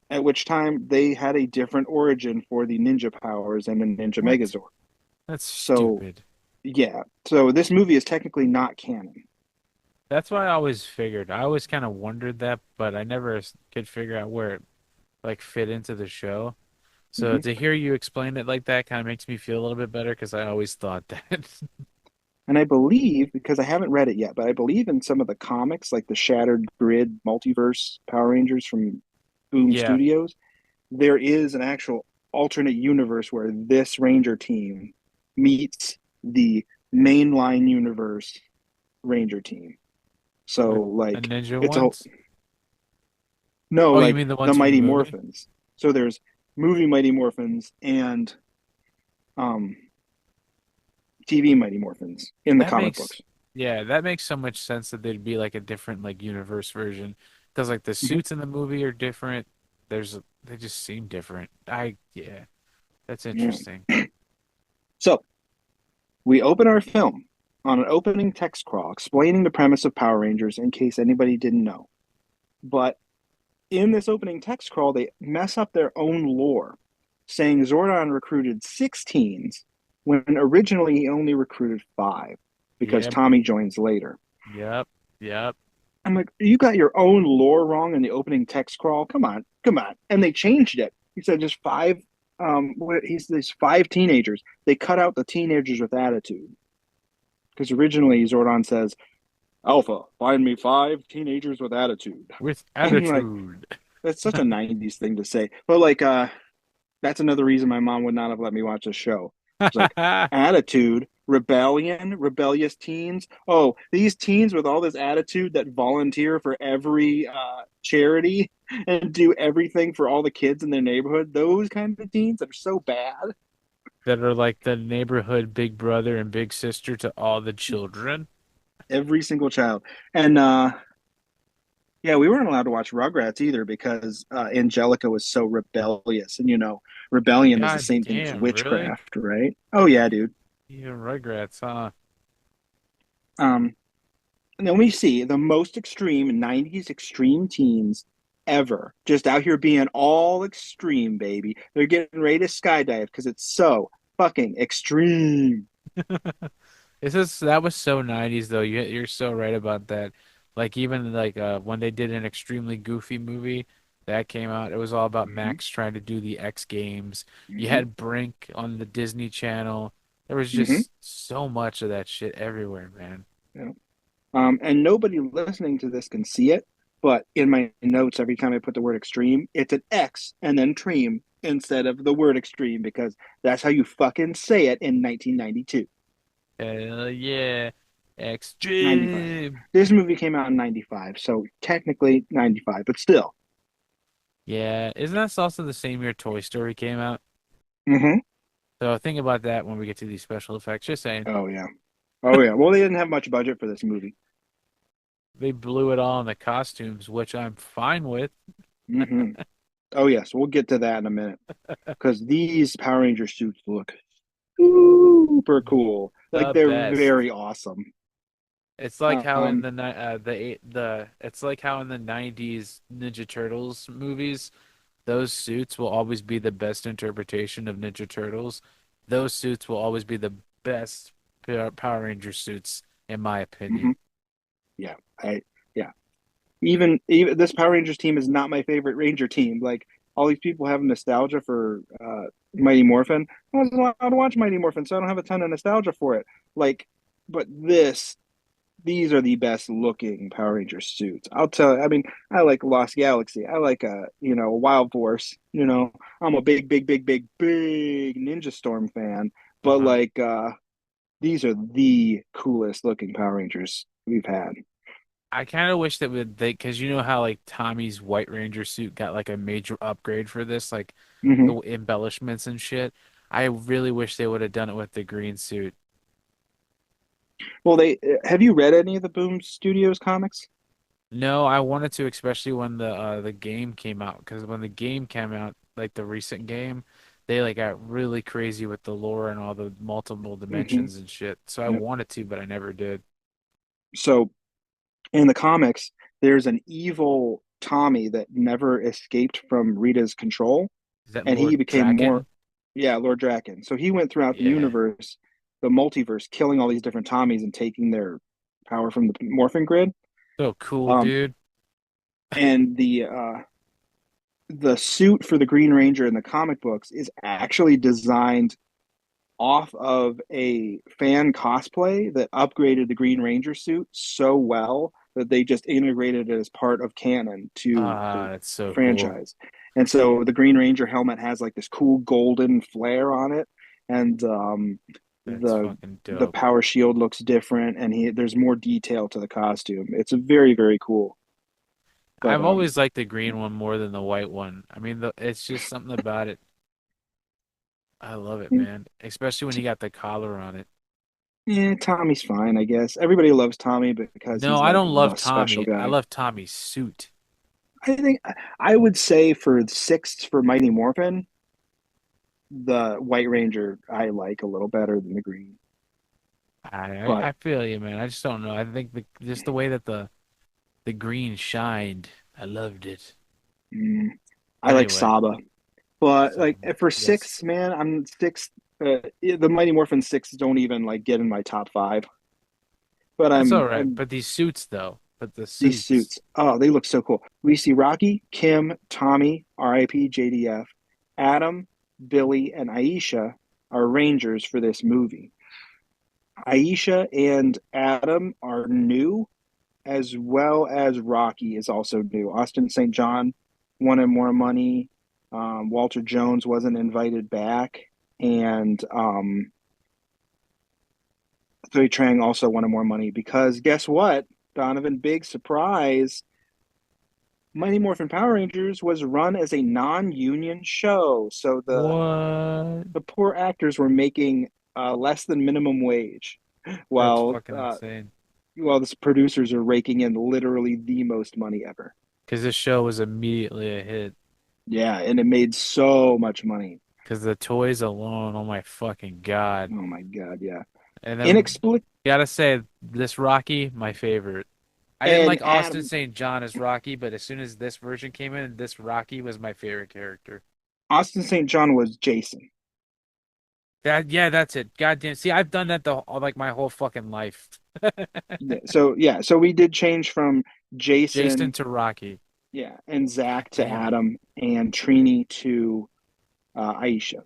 at which time they had a different origin for the Ninja powers and the Ninja What? Megazord. That's So, stupid. yeah. So this movie is technically not canon. That's why I always figured. I always kind of wondered that, but I never could figure out where it like fit into the show. So Mhm. to hear you explain it like that kind of makes me feel a little bit better because I always thought that. And I believe, because I haven't read it yet, but I believe in some of the comics, like the Shattered Grid Multiverse Power Rangers from Boom Yeah. Studios, there is an actual alternate universe where this Ranger team meets the mainline universe Ranger team. So, The like, ninja it's a whole, ones? no, Oh, you like mean the the ones from the Mighty movie? Morphins. So there's movie Mighty Morphins and um, TV Mighty Morphins in the That comic makes books. yeah, that makes so much sense that there'd be like a different like universe version because like the Mhm. suits in the movie are different. They just seem different. Yeah, that's Yeah. interesting. So we open our film on an opening text crawl explaining the premise of Power Rangers in case anybody didn't know. But in this opening text crawl, they mess up their own lore, saying Zordon recruited 16s when originally he only recruited 5 because Yep, Tommy joins later. yep, yep. I'm like, you got your own lore wrong in the opening text crawl. Come on, come on. And they changed it. He said just 5. He's these 5 teenagers. They cut out the teenagers with attitude because originally Zordon says, "Alpha, find me 5 teenagers with attitude." With And like, attitude. that's such a '90s thing to say. But like, that's another reason my mom would not have let me watch the show. It's like attitude, rebellion, rebellious teens. Oh, these teens with all this attitude that volunteer for every charity and do everything for all the kids in their neighborhood. Those kinds of teens that are so bad. That are like the neighborhood big brother and big sister to all the children. Every single child. And yeah, we weren't allowed to watch Rugrats either because Angelica was so rebellious. And rebellion is the God same thing as damn, really? witchcraft, right? Oh yeah, dude. Yeah, Rugrats, huh? Um, And then we see the most extreme '90s extreme teens ever, just out here being all extreme, baby. They're getting ready to skydive because it's so fucking extreme. That was so 90s though. You're so right about that. Like even like when they did an extremely goofy movie that came out, it was all about Mm-hmm, Max trying to do the X Games. You mm-hmm, had Brink on the Disney Channel. There was mm-hmm. just so much of that shit everywhere, man. Yeah. And nobody listening to this can see it, but in my notes, every time I put the word extreme, it's an X and then treem instead of the word extreme because that's how you fucking say it in 1992. Hell yeah. 95. Extreme. This movie came out in 95, so technically 95, but still. Yeah, isn't that also the same year Toy Story came out? Mm-hmm. So think about that when we get to these special effects. Just saying. Oh yeah. Oh yeah. Well, they didn't have much budget for this movie. They blew it all in the costumes, which I'm fine with. Hmm. Oh yes, we'll get to that in a minute because these Power Ranger suits look super cool. Like The they're best. very awesome. It's like how in Um. the the it's like how in the 90s Ninja Turtles movies, those suits will always be the best interpretation of Ninja Turtles. Those suits will always be the best Power Ranger suits, in my opinion. Mhm. Yeah. I. Yeah. Even this Power Rangers team is not my favorite Ranger team. Like all these people have nostalgia for Mighty Morphin. I wasn't allowed to watch Mighty Morphin, so I don't have a ton of nostalgia for it. Like, but these are the best looking Power Ranger suits. I'll tell you. I mean, I like Lost Galaxy. I like Wild Force. I'm a big Ninja Storm fan. But Uh-huh. like, these are the coolest looking Power Rangers we've had. I kind of wish that would they because you know how like Tommy's White Ranger suit got like a major upgrade for this, like Hmm. the embellishments and shit. I really wish they would have done it with the green suit. Well, they have you read any of the Boom Studios comics? No, I wanted to, especially when the game came out, because when the game came out, like the recent game, they like got really crazy with the lore and all the multiple Hmm. dimensions and shit. So I Yep. wanted to, but I never did. So in the comics, there's an evil Tommy that never escaped from Rita's control, Is that and he Lord became more, Draken? yeah, Lord Draken. So he went throughout the Yeah. universe, the multiverse, killing all these different Tommies and taking their power from the Morphin grid. So cool, Um, dude. and the suit for the Green Ranger in the comic books is actually designed off of a fan cosplay that upgraded the Green Ranger suit so well that they just integrated it as part of canon to the Ah, that's so cool. franchise. And so the Green Ranger helmet has like this cool golden flare on it, and That's the fucking the dope. power shield looks different, and there's more detail to the costume. It's a very, very cool. But I've always liked the green one more than the white one. I mean, it's just something about it. I love it, man. Especially when he got the collar on it. Tommy's fine, I guess. Everybody loves Tommy because No, he's I like don't the love special Tommy. I guy. love Tommy's suit. I think I would say for sixth for Mighty Morphin, the White Ranger I like a little better than the green. But I feel you, man. I just don't know. I think just the way that the green shined, I loved it. mm, I like Anyway, Saba. But so like for yes, sixth, man, I'm sixth. The Mighty Morphin six don't even like get in my top five. But that's all right. I'm But these suits, though, but the these suits. suits. Oh, they look so cool. We see Rocky, Kim, Tommy, R.I.P. JDF, Adam, Billy, and Aisha are Rangers for this movie. Aisha and Adam are new, as well as Rocky is also new. Austin St. John wanted more money. Walter Jones wasn't invited back, and Thuy Trang also wanted more money because guess what, Donovan? Big surprise! Mighty Morphin Power Rangers was run as a non-union show, so What? the poor actors were making less than minimum wage, That's while fucking insane. the producers are raking in literally the most money ever. Because this show was immediately a hit. Yeah, and it made so much money. Because the toys alone, oh my fucking God. Oh my God, yeah. And then Inexplicable. gotta say, this Rocky, my favorite. I didn't And like Austin Adam, St. John as Rocky, but as soon as this version came in, this Rocky was my favorite character. Austin St. John was Jason. Yeah, that's it. Goddamn. See, I've done that the like my whole fucking life. So we did change from Jason Jason, to Rocky. yeah, and Zach to Damn it. Adam, and Trini to Aisha.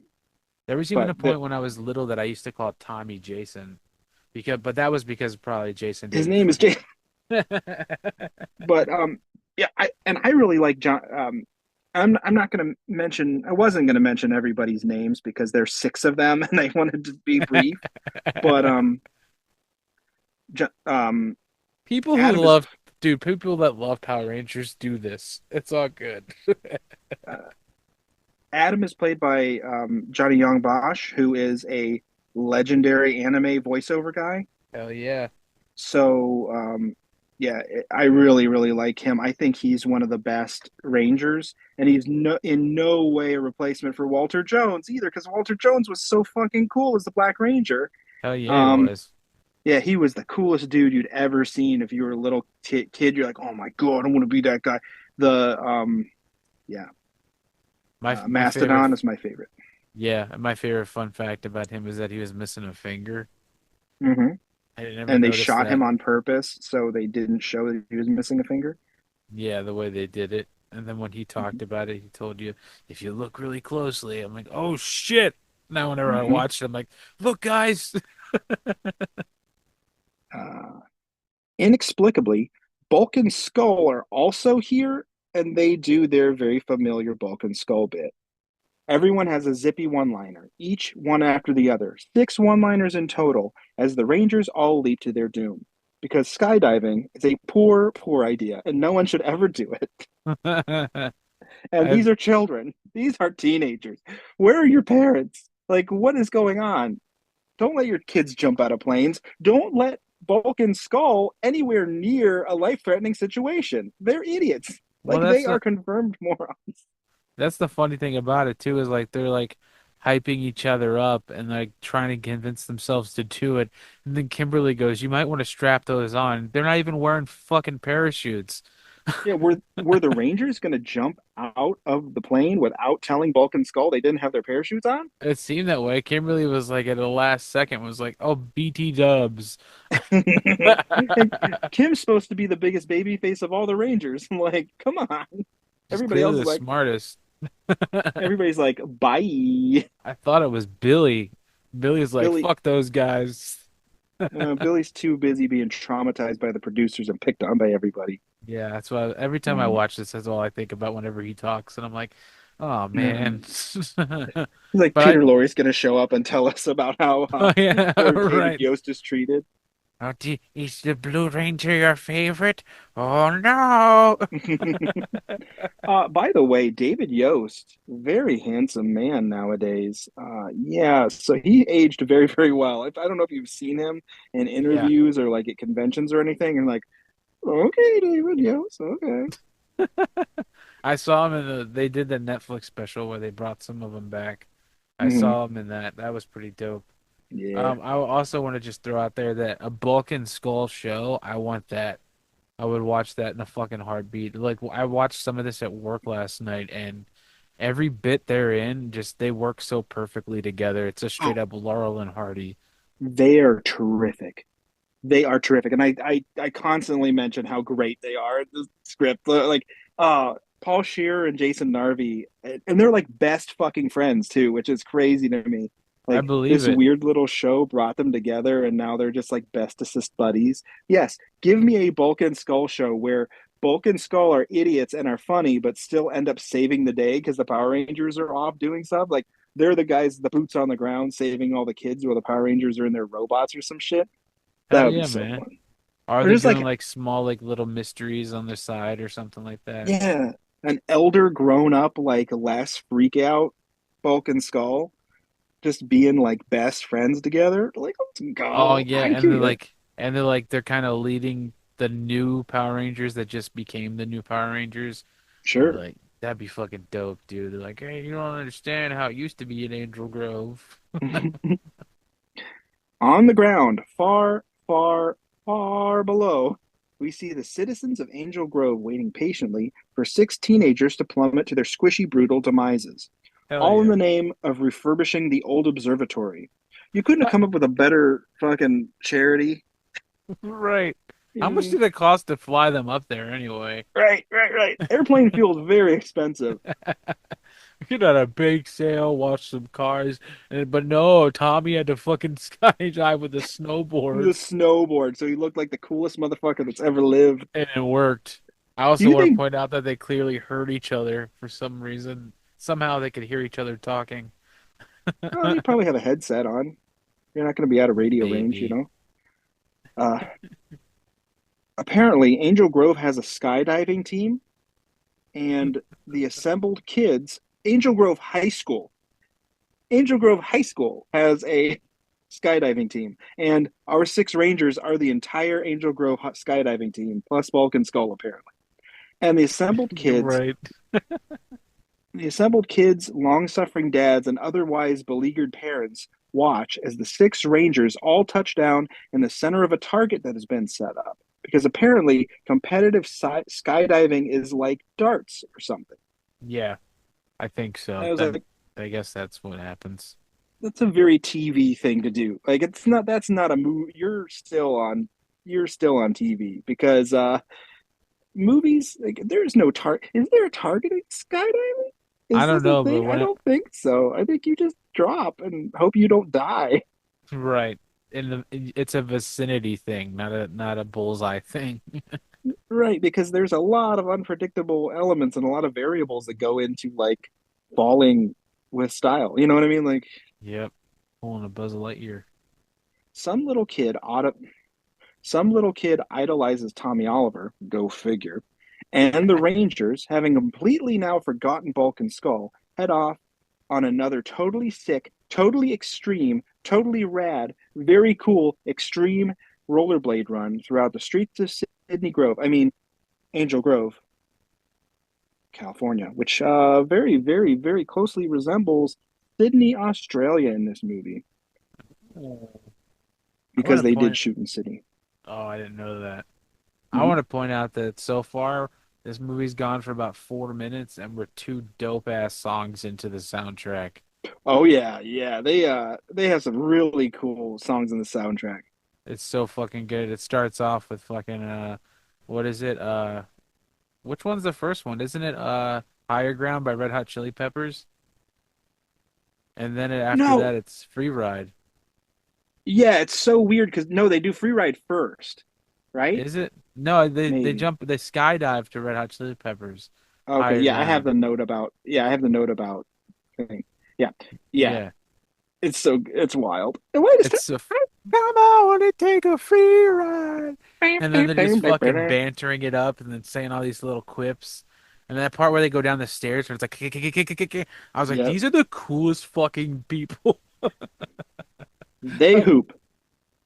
There was even But a point when I was little that I used to call Tommy Jason but that was because probably Jason his didn't name is fit. Jason. But yeah, I really like John. I'm not going to mention. I wasn't going to mention everybody's names because there's six of them, and I wanted to be brief. But Jo- um, People who Adam is love, dude, people that love Power Rangers do this. It's all good. uh, Adam is played by Johnny Young Bosch, who is a legendary anime voiceover guy. Hell yeah. So yeah, I really really like him. I think he's one of the best Rangers, and he's in no way a replacement for Walter Jones either, because Walter Jones was so fucking cool as the Black Ranger. Hell yeah, it Um, was. yeah, he was the coolest dude you'd ever seen. If you were a little kid, you're like, oh my god, I want to be that guy. The yeah, My favorite Mastodon is my favorite. Yeah, my favorite fun fact about him is that he was missing a finger. Hmm. I never And they noticed shot him that. on purpose so they didn't show that he was missing a finger. Yeah, the way they did it. And then when he talked about it, he told you if you look really closely. I'm like, oh shit. Now whenever I Hmm. watch it, I'm like, look, guys. Uh, Inexplicably, Bulk and Skull are also here, and they do their very familiar Bulk and Skull bit. Everyone has a zippy one liner, each one after the other, six one liners in total, as the Rangers all leap to their doom. Because skydiving is a poor, poor idea, and no one should ever do it. And I these are children, these are teenagers. Where are your parents? Like, what is going on? Don't let your kids jump out of planes. Don't let Bulk and Skull anywhere near a life threatening situation. They're idiots. well, Like, they are confirmed morons. that's the funny thing about it too is like they're like hyping each other up and like trying to convince themselves to do it. And then Kimberly goes, "You might want to strap those on." They're not even wearing fucking parachutes. Yeah, were the Rangers going to jump out of the plane without telling Bulk and Skull they didn't have their parachutes on? It seemed that way. Kimberly was like at the last second was like, "Oh, BT dubs." And Kim's supposed to be the biggest baby face of all the Rangers. I'm like, come on. She's Everybody clearly else is the like, smartest. everybody's like, bye. I thought it was Billy. Billy's like, Billy, "Fuck those guys." Billy's too busy being traumatized by the producers and picked on by everybody. Yeah, that's why every time I Mm. watch this, that's all I think about whenever he talks, and I'm like, "Oh man." Um, like But I, Peter Lorre's going to show up and tell us about how oh yeah, where David right. Yost is treated. Oh, is the Blue Ranger your favorite? Oh no. By the way, David Yost, very handsome man nowadays. Yeah, so he aged very, very well. I don't know if you've seen him in Yeah, interviews or like at conventions or anything, and like, okay, David Yost, okay. I saw him in the. They did the Netflix special where they brought some of them back. I Hmm. saw him in that. That was pretty dope. Yeah, I also want to just throw out there that a Bulk and Skull show. I want that. I would watch that in a fucking heartbeat. Like I watched some of this at work last night, and every bit they're in, just they work so perfectly together. It's a straight oh, up Laurel and Hardy. they are terrific. They are terrific, and I constantly mention how great they are in the script. Like, Paul Shear and Jason Narvey, and they're like best fucking friends too, which is crazy to me. I Like believe this it. weird little show brought them together, and now they're just like best assist buddies. Yes, give me a Bulk and Skull show where Bulk and Skull are idiots and are funny, but still end up saving the day because the Power Rangers are off doing stuff. Like they're the guys, the boots on the ground, saving all the kids, while the Power Rangers are in their robots or some shit. That Hell would be yeah, so man. fun. Are Or they just doing like, like small like little mysteries on their side or something like that? yeah, an elder grown up, like less freak out Bulk and Skull, just being like best friends together. Like, let's Oh go. yeah, I give you that. and they're like they're kind of leading the new Power Rangers that just became the new Power Rangers. And Sure. like that'd be fucking dope, dude. They're like, "Hey, you don't understand how it used to be in Angel Grove." On the ground, far, far, far below, we see the citizens of Angel Grove waiting patiently for six teenagers to plummet to their squishy, brutal demises, Hell all in yeah. the name of refurbishing the old observatory. You couldn't have come up with a better fucking charity. Right. How much Mm, did it cost to fly them up there anyway? right, right, right. Airplane fuel is very expensive. We could have a bake sale, watch some cars, but no, Tommy had to fucking skydive with a The snowboard, snowboard, so he looked like the coolest motherfucker that's ever lived. and it worked. I Do also you want to think? point out that they clearly heard each other for some reason. Somehow they could hear each other talking. Oh, they probably have a headset on. You're not going to be out of radio range, you Maybe. know. Uh, Apparently, Angel Grove has a skydiving team, and the assembled kids. Angel Grove High School has a skydiving team, and our six Rangers are the entire Angel Grove skydiving team plus Bulk and Skull, apparently. And Right. the assembled kids, long suffering dads, and otherwise beleaguered parents watch as the six Rangers all touch down in the center of a target that has been set up. Because apparently, competitive skydiving is like darts or something. Yeah, I think so. I was That like, I guess that's what happens. that's a very TV thing to do. Like, it's not, that's not a movie. You're still on TV because movies, like there's no is there a targeted skydiving? I Is don't this a know, but thing? I when it don't think so. I think you just drop and hope you don't die. right it's a vicinity thing, not a bullseye thing. Right, because there's a lot of unpredictable elements and a lot of variables that go into like falling with style. You know what I mean? Like Yep, pulling a Buzz Lightyear. some little kid ought to some little kid idolizes Tommy Oliver, go figure, and the Rangers, having completely now forgotten Bulk and Skull, head off on another totally sick, totally extreme, totally rad, very cool, extreme rollerblade run throughout the streets of Sydney Grove. I mean, Angel Grove, California, which very, very, very closely resembles Sydney, Australia in this movie Oh. I want because to they did point. shoot in Sydney. Oh, I didn't know that. I Mhm. want to point out that so far this movie's gone for about 4 minutes, and we're two dope ass songs into the soundtrack. Oh yeah, yeah. They have some really cool songs in the soundtrack. It's so fucking good. It starts off with fucking what is it? Which one's the first one? Isn't it Higher Ground by Red Hot Chili Peppers? And then after No, that it's Free Ride. yeah, it's so weird because no, they do free ride first, right? Is it? No, Maybe. they skydive to Red Hot Chili Peppers. Okay, Higher yeah, I have Ground. the note about yeah, I have the note about thing. Yeah, yeah, Yeah. it's wild. And wait a It's a come on and take a free ride. And then they're just fucking second. bantering it up and then saying all these little quips. And that part where they go down the stairs where it's like I was like, Yep, these are the coolest fucking people. they hoop.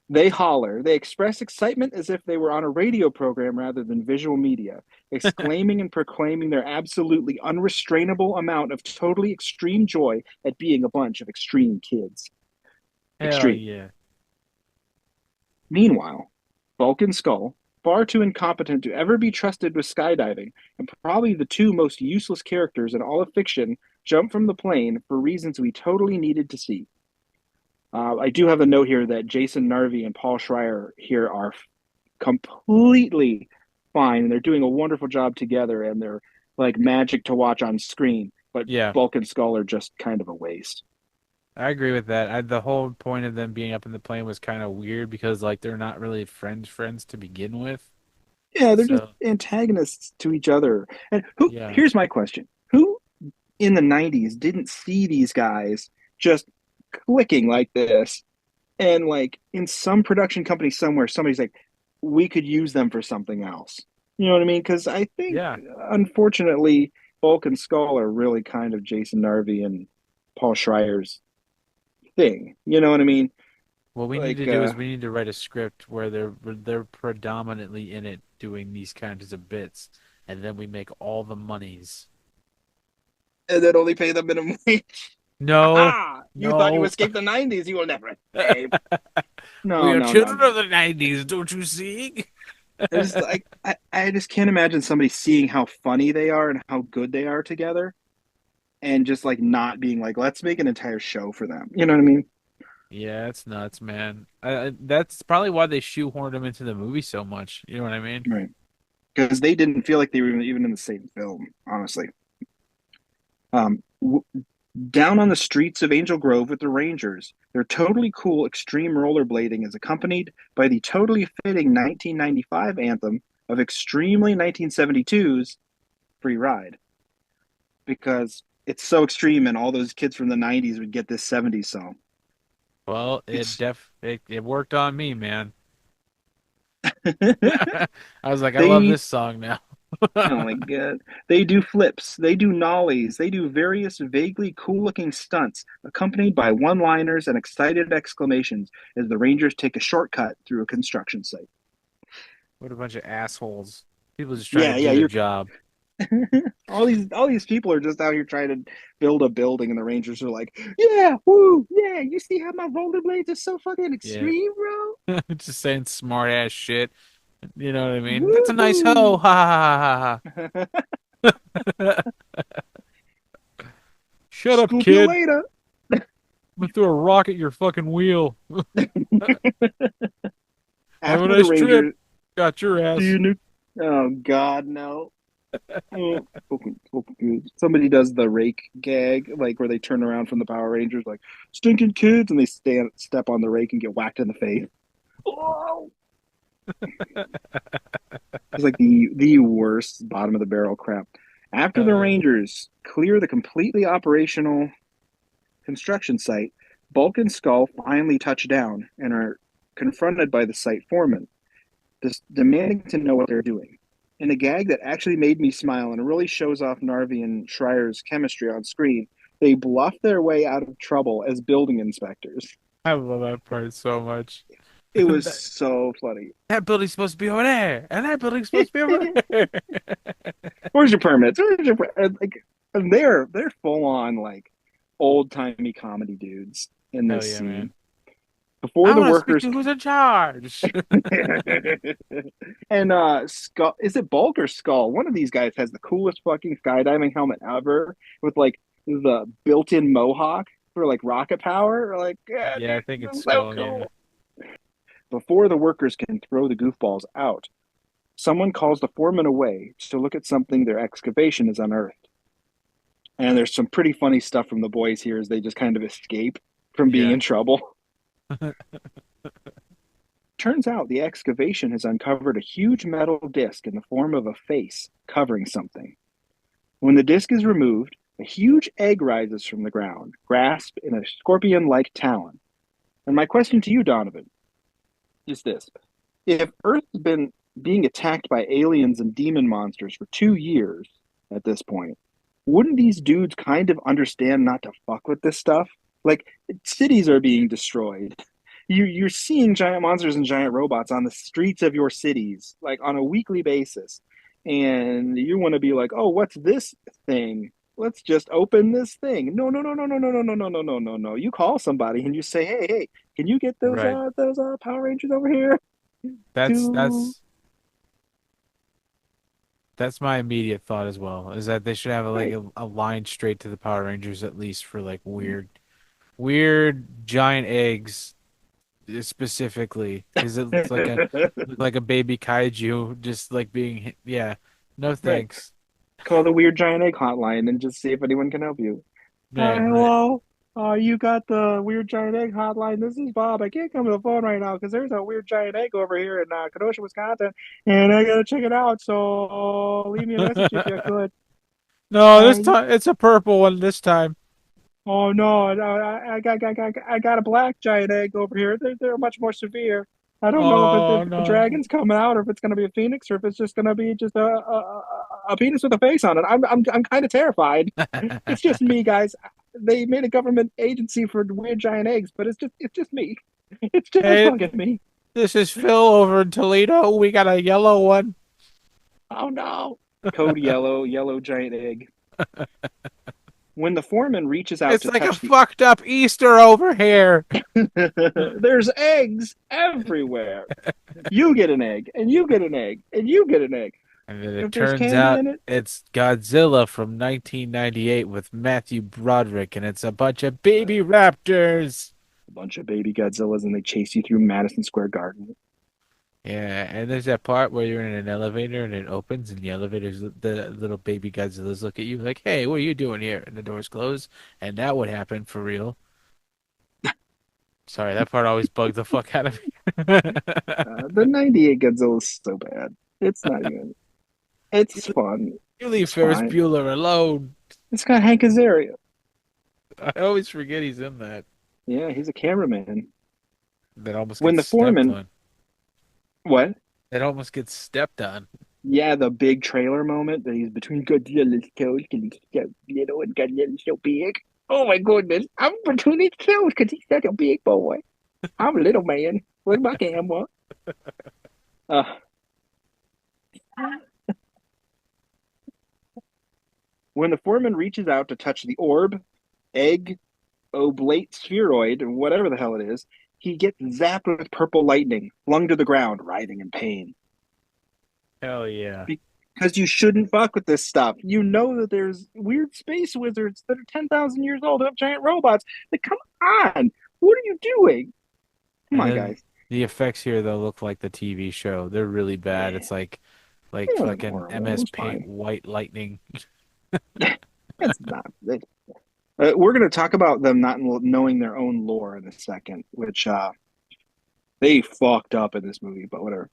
They holler. They express excitement as if they were on a radio program rather than visual media, exclaiming and proclaiming their absolutely unrestrainable amount of totally extreme joy at being a bunch of extreme kids. Hell Extreme. yeah. Meanwhile, Bulk and Skull, far too incompetent to ever be trusted with skydiving, and probably the two most useless characters in all of fiction, jump from the plane for reasons we totally needed to see. I do have a note here that Jason Narvey and Paul Schreier here are completely fine. They're doing a wonderful job together, and they're like magic to watch on screen. But Yeah, Bulk and Skull are just kind of a waste. I agree with that. The whole point of them being up in the plane was kind of weird because like they're not really friends to begin with. Yeah, they're just So, antagonists to each other. And who? yeah. Here's my question: who in the '90s didn't see these guys just clicking like this, and like in some production company somewhere, somebody's like, we could use them for something else. You know what I mean? Because I think, Yeah. unfortunately, Bulk and Skull are really kind of Jason Narvey and Paul Schreier's thing. You know what I mean? What we need Like, to do is we need to write a script where they're predominantly in it doing these kinds of bits, and then we make all the monies. and then only pay them minimum wage. No, Ah, you thought you no. escaped the '90s. You will never escape. We No, are no, no, children no. of the 90s, don't you see? I just like I just can't imagine somebody seeing how funny they are and how good they are together and just like not being like, let's make an entire show for them. You know what I mean? Yeah, it's nuts, man. That's probably why they shoehorned him into the movie so much. You know what I mean? Right. Because they didn't feel like they were even in the same film, honestly. W Down on the streets of Angel Grove with the Rangers, their totally cool extreme rollerblading is accompanied by the totally fitting 1995 anthem of extremely 1972's Free Ride. Because it's so extreme and all those kids from the 90s would get this 70s song. Well, It's it worked on me, man. I was like, I love they this song now. oh my god. They do flips, they do nollies, they do various vaguely cool looking stunts, accompanied by one liners and excited exclamations as the Rangers take a shortcut through a construction site. What a bunch of assholes. People just trying to Yeah, yeah, do their you're job. all these people are just out here trying to build a building, and the Rangers are like, yeah, woo, yeah, you see how my rollerblades are so fucking Yeah. extreme, bro? Just saying smart ass shit. You know what I mean? That's a nice hoe. Woohoo! Ha ha ha ha. Shut up, Scoop you kid. later. I'm gonna throw a rock at your fucking wheel. Have a After the nice trip. Rangers, Got your see ass. you, New Oh God, no. Mm. Somebody does the rake gag, like where they turn around from the Power Rangers, like stinking kids, and they step on the rake and get whacked in the face. Oh, it's like the worst bottom of the barrel crap. After the Yeah. Rangers clear the completely operational construction site, Bulk and Skull finally touch down and are confronted by the site foreman, just demanding to know what they're doing. In a gag that actually made me smile and really shows off Narvi and Schreier's chemistry on screen, they bluff their way out of trouble as building inspectors. I love that part so much. It was That, so funny. that building's supposed to be over there, and that building's supposed to be over there. Where's your permits? Where's your like? And they're full on like old timey comedy dudes in Hell this yeah, man. scene. Before I the want to speak workers to who's in charge. and Skull, is it Bulk or Skull? One of these guys has the coolest fucking skydiving helmet ever with like the built-in mohawk for like rocket power. Like, yeah, Yeah, I dude, think this it's is so Skull. Yeah. cool. Before the workers can throw the goofballs out, someone calls the foreman away to look at something their excavation has unearthed. And there's some pretty funny stuff from the boys here as they just kind of escape from being Yeah. in trouble. Turns out the excavation has uncovered a huge metal disc in the form of a face covering something. When the disc is removed, a huge egg rises from the ground, grasped in a scorpion like talon. And my question to you, Donovan, is this: if Earth has been being attacked by aliens and demon monsters for 2 years at this point, wouldn't these dudes kind of understand not to fuck with this stuff? Like, cities are being destroyed. You're seeing giant monsters and giant robots on the streets of your cities, like on a weekly basis. And you want to be like, oh, what's this thing? Let's just open this thing. No, no, no, no, no, no, no, no, no, no, no, no, no. You call somebody and you say, hey, hey, can you get Right. those Power Rangers over here That's to that's that's my immediate thought as well. Is that they should have like right? a line straight to the Power Rangers at least for like weird giant eggs specifically because it's like a baby kaiju just like being yeah. No Right. thanks. Call the Weird Giant Egg hotline and just see if anyone can help you. Right, right. Hello. You got the Weird Giant Egg hotline. This is Bob. I can't come to the phone right now because there's a Weird Giant Egg over here in Kenosha, Wisconsin, and I gotta check it out. So leave me a message if you could. No, this You, time it's a purple one this time. oh no, I got a black giant egg over here. They're much more severe. I don't know Oh if the no. dragon's coming out or if it's gonna be a phoenix or if it's just gonna be just a penis with a face on it. I'm kind of terrified. It's just me, guys. They made a government agency for weird giant eggs, but it's just me. It's just Hey, fucking me. this is Phil over in Toledo. We got a yellow one. Oh no. Code yellow, yellow giant egg. When the foreman reaches out It's to like a touch the fucked up Easter over here. there's eggs everywhere. You get an egg, and you get an egg, and you get an egg. And then it If there's turns candy out in it, it's Godzilla from 1998 with Matthew Broderick, and it's a bunch of a baby raptors. bunch of baby Godzillas, and they chase you through Madison Square Garden. Yeah, and there's that part where you're in an elevator and it opens, and the elevators, the little baby Godzillas look at you like, "Hey, what are you doing here?" And the doors close, and that would happen for real. Sorry, that part always bugged the fuck out of me. The '98 Godzilla is so bad. It's not even. It's You fun. you leave It's Ferris fine. Bueller alone. It's got Hank Azaria. I always forget he's in that. Yeah, he's a cameraman. That almost When gets the stepped foreman, on. what? That almost gets stepped on. Yeah, the big trailer moment that he's between Godzilla's toes because he's so little and Godzilla's so big. Oh my goodness, I'm between his toes because he's such a big boy. I'm a little man. Where's my camera? Uh, when the foreman reaches out to touch the orb, egg, oblate spheroid, whatever the hell it is, he gets zapped with purple lightning, flung to the ground, writhing in pain. Hell yeah. Because you shouldn't fuck with this stuff. You know that there's weird space wizards that are 10,000 years old who have giant robots. Like, come on. What are you doing? Come And on, then guys. the effects here though look like the TV show. They're really bad. Yeah. It's like like It wasn't fucking horrible. It MS was Paint fine. white lightning. It's not. We're going to talk about them not knowing their own lore in a second, which they fucked up in this movie, but whatever.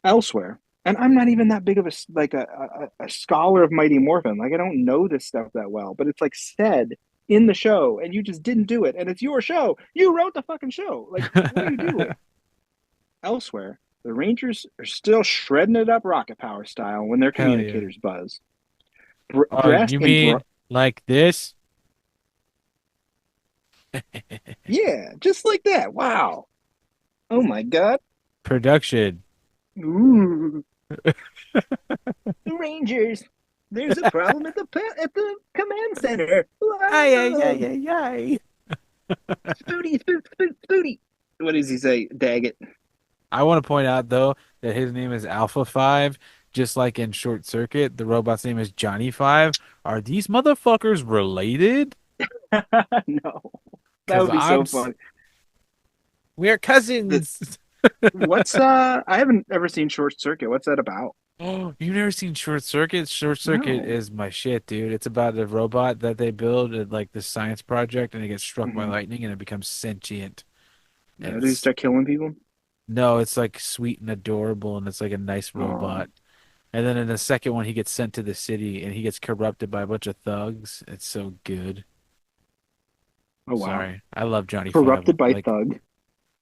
Elsewhere, and I'm not even that big of a scholar of Mighty Morphin. Like I don't know this stuff that well, but it's like said in the show, and you just didn't do it, and it's your show. You wrote the fucking show. Like, what are you doing? Elsewhere, the Rangers are still shredding it up rocket power style when their Hell yeah. communicators buzz. Oh, Dressed you in mean like this? yeah, just like that. Wow. Oh my God. Production. Ooh. Rangers. There's a problem at the command center. Ay, ay, ay, Whoa. ay, ay. Spooty, spooty. What does he say? Daggett. I want to point out though that his name is Alpha 5, just like in Short Circuit, the robot's name is Johnny 5. Are these motherfuckers related? No, that Because would be so funny. we're The, cousins. what's I haven't ever seen Short Circuit. What's that about? Oh, you've never seen Short Circuit? Short Circuit No. is my shit, dude. It's about a robot that they build at like this science project and it gets struck by Mm-hmm. lightning and it becomes sentient. And Did he it's start killing people? no, it's like sweet and adorable and it's like a nice Oh, robot. And then in the second one, he gets sent to the city and he gets corrupted by a bunch of thugs. It's so good. oh wow. Sorry. I love Johnny Five. Corrupted by Like, Thug.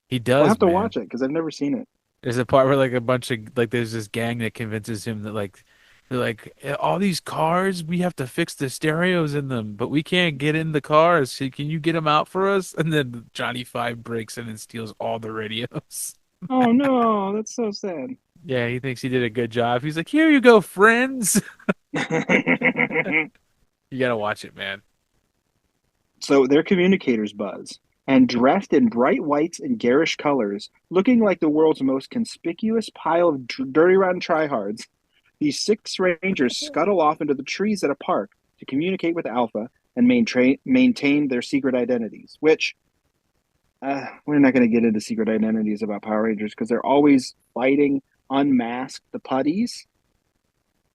he I'll does, have to man. watch it because I've never seen it. There's a part where, like, a bunch of, like, there's this gang that convinces him that, like, they're like, all these cars, we have to fix the stereos in them, but we can't get in the cars. So can you get them out for us? And then Johnny Five breaks in and steals all the radios. Oh no, that's so sad. Yeah, he thinks he did a good job. He's like, here you go, friends. You gotta watch it, man. So their communicators buzz, and dressed in bright whites and garish colors, looking like the world's most conspicuous pile of dirty rotten tryhards, these six rangers scuttle off into the trees at a park to communicate with Alpha and maintain their secret identities. Which we're not going to get into secret identities about Power Rangers because they're always fighting unmasked the putties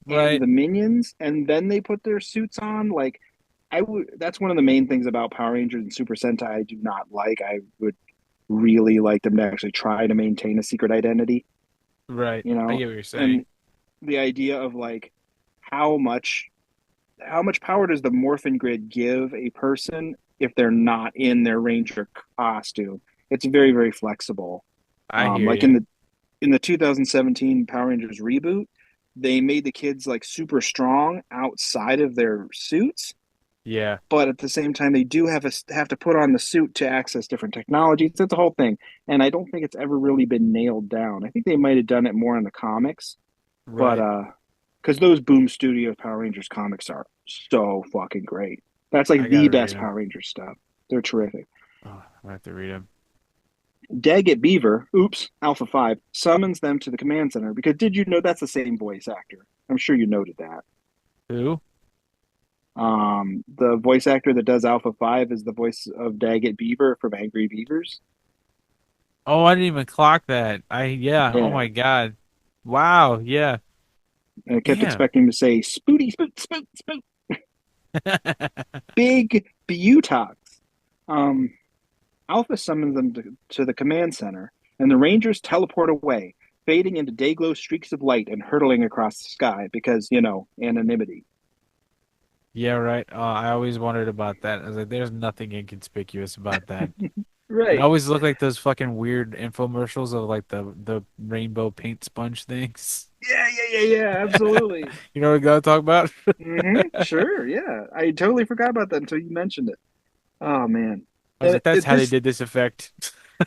and Right, the minions, and then they put their suits on. Like I would, that's one of the main things about Power Rangers and Super Sentai I do not like. I would really like them to actually try to maintain a secret identity, right. you I know, get what you're saying. and the idea of like how much how much power does the Morphin grid give a person if they're not in their Ranger costume? It's very, very flexible. I hear Like you. in the 2017 Power Rangers reboot, they made the kids like super strong outside of their suits, Yeah, but at the same time, they do have to put on the suit to access different technologies. That's the whole thing, and I don't think it's ever really been nailed down. I think they might have done it more in the comics, but right. because those Boom Studios Power Rangers comics are so fucking great. That's I like the gotta read best them. Power Rangers stuff. They're terrific. Oh, I have to read them. Daggett Beaver, oops, Alpha 5, summons them to the command center because did you know that's the same voice actor? I'm sure you noted that. Who? The voice actor that does Alpha 5 is the voice of Daggett Beaver from Angry Beavers. Oh, I didn't even clock that. Yeah. Oh Yeah. my God. Wow. Yeah. And I kept Damn. expecting him to say, Spooty, spoot, spoot, spoot. Big Butox. Um, Alpha summons them to the command center, and the Rangers teleport away, fading into day-glow streaks of light and hurtling across the sky because, anonymity. Yeah, right. I always wondered about that. I was like, there's nothing inconspicuous about that. It Right. always looked like those fucking weird infomercials of like the rainbow paint sponge things. Yeah, absolutely. You know what I'm gonna talk about? Sure, yeah. I totally forgot about that until you mentioned it. Oh man. I was like, that's how they This did this effect.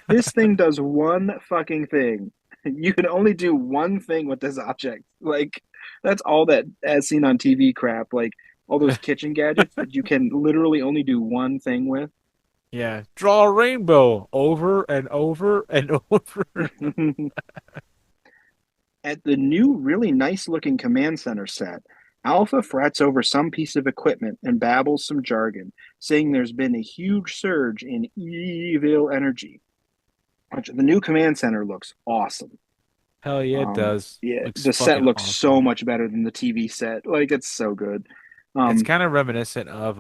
this thing does one fucking thing. You can only do one thing with this object. Like that's all that as seen on TV crap, like all those kitchen gadgets that you can literally only do one thing with. Yeah. Draw a rainbow over and over and over. At the new, really nice looking command center set, Alpha frets over some piece of equipment and babbles some jargon, saying there's been a huge surge in evil energy. The new command center looks awesome. Hell yeah, it does. Yeah, Looks the set fucking looks so awesome. much better than the TV set. Like it's so good. It's Um, kind of reminiscent of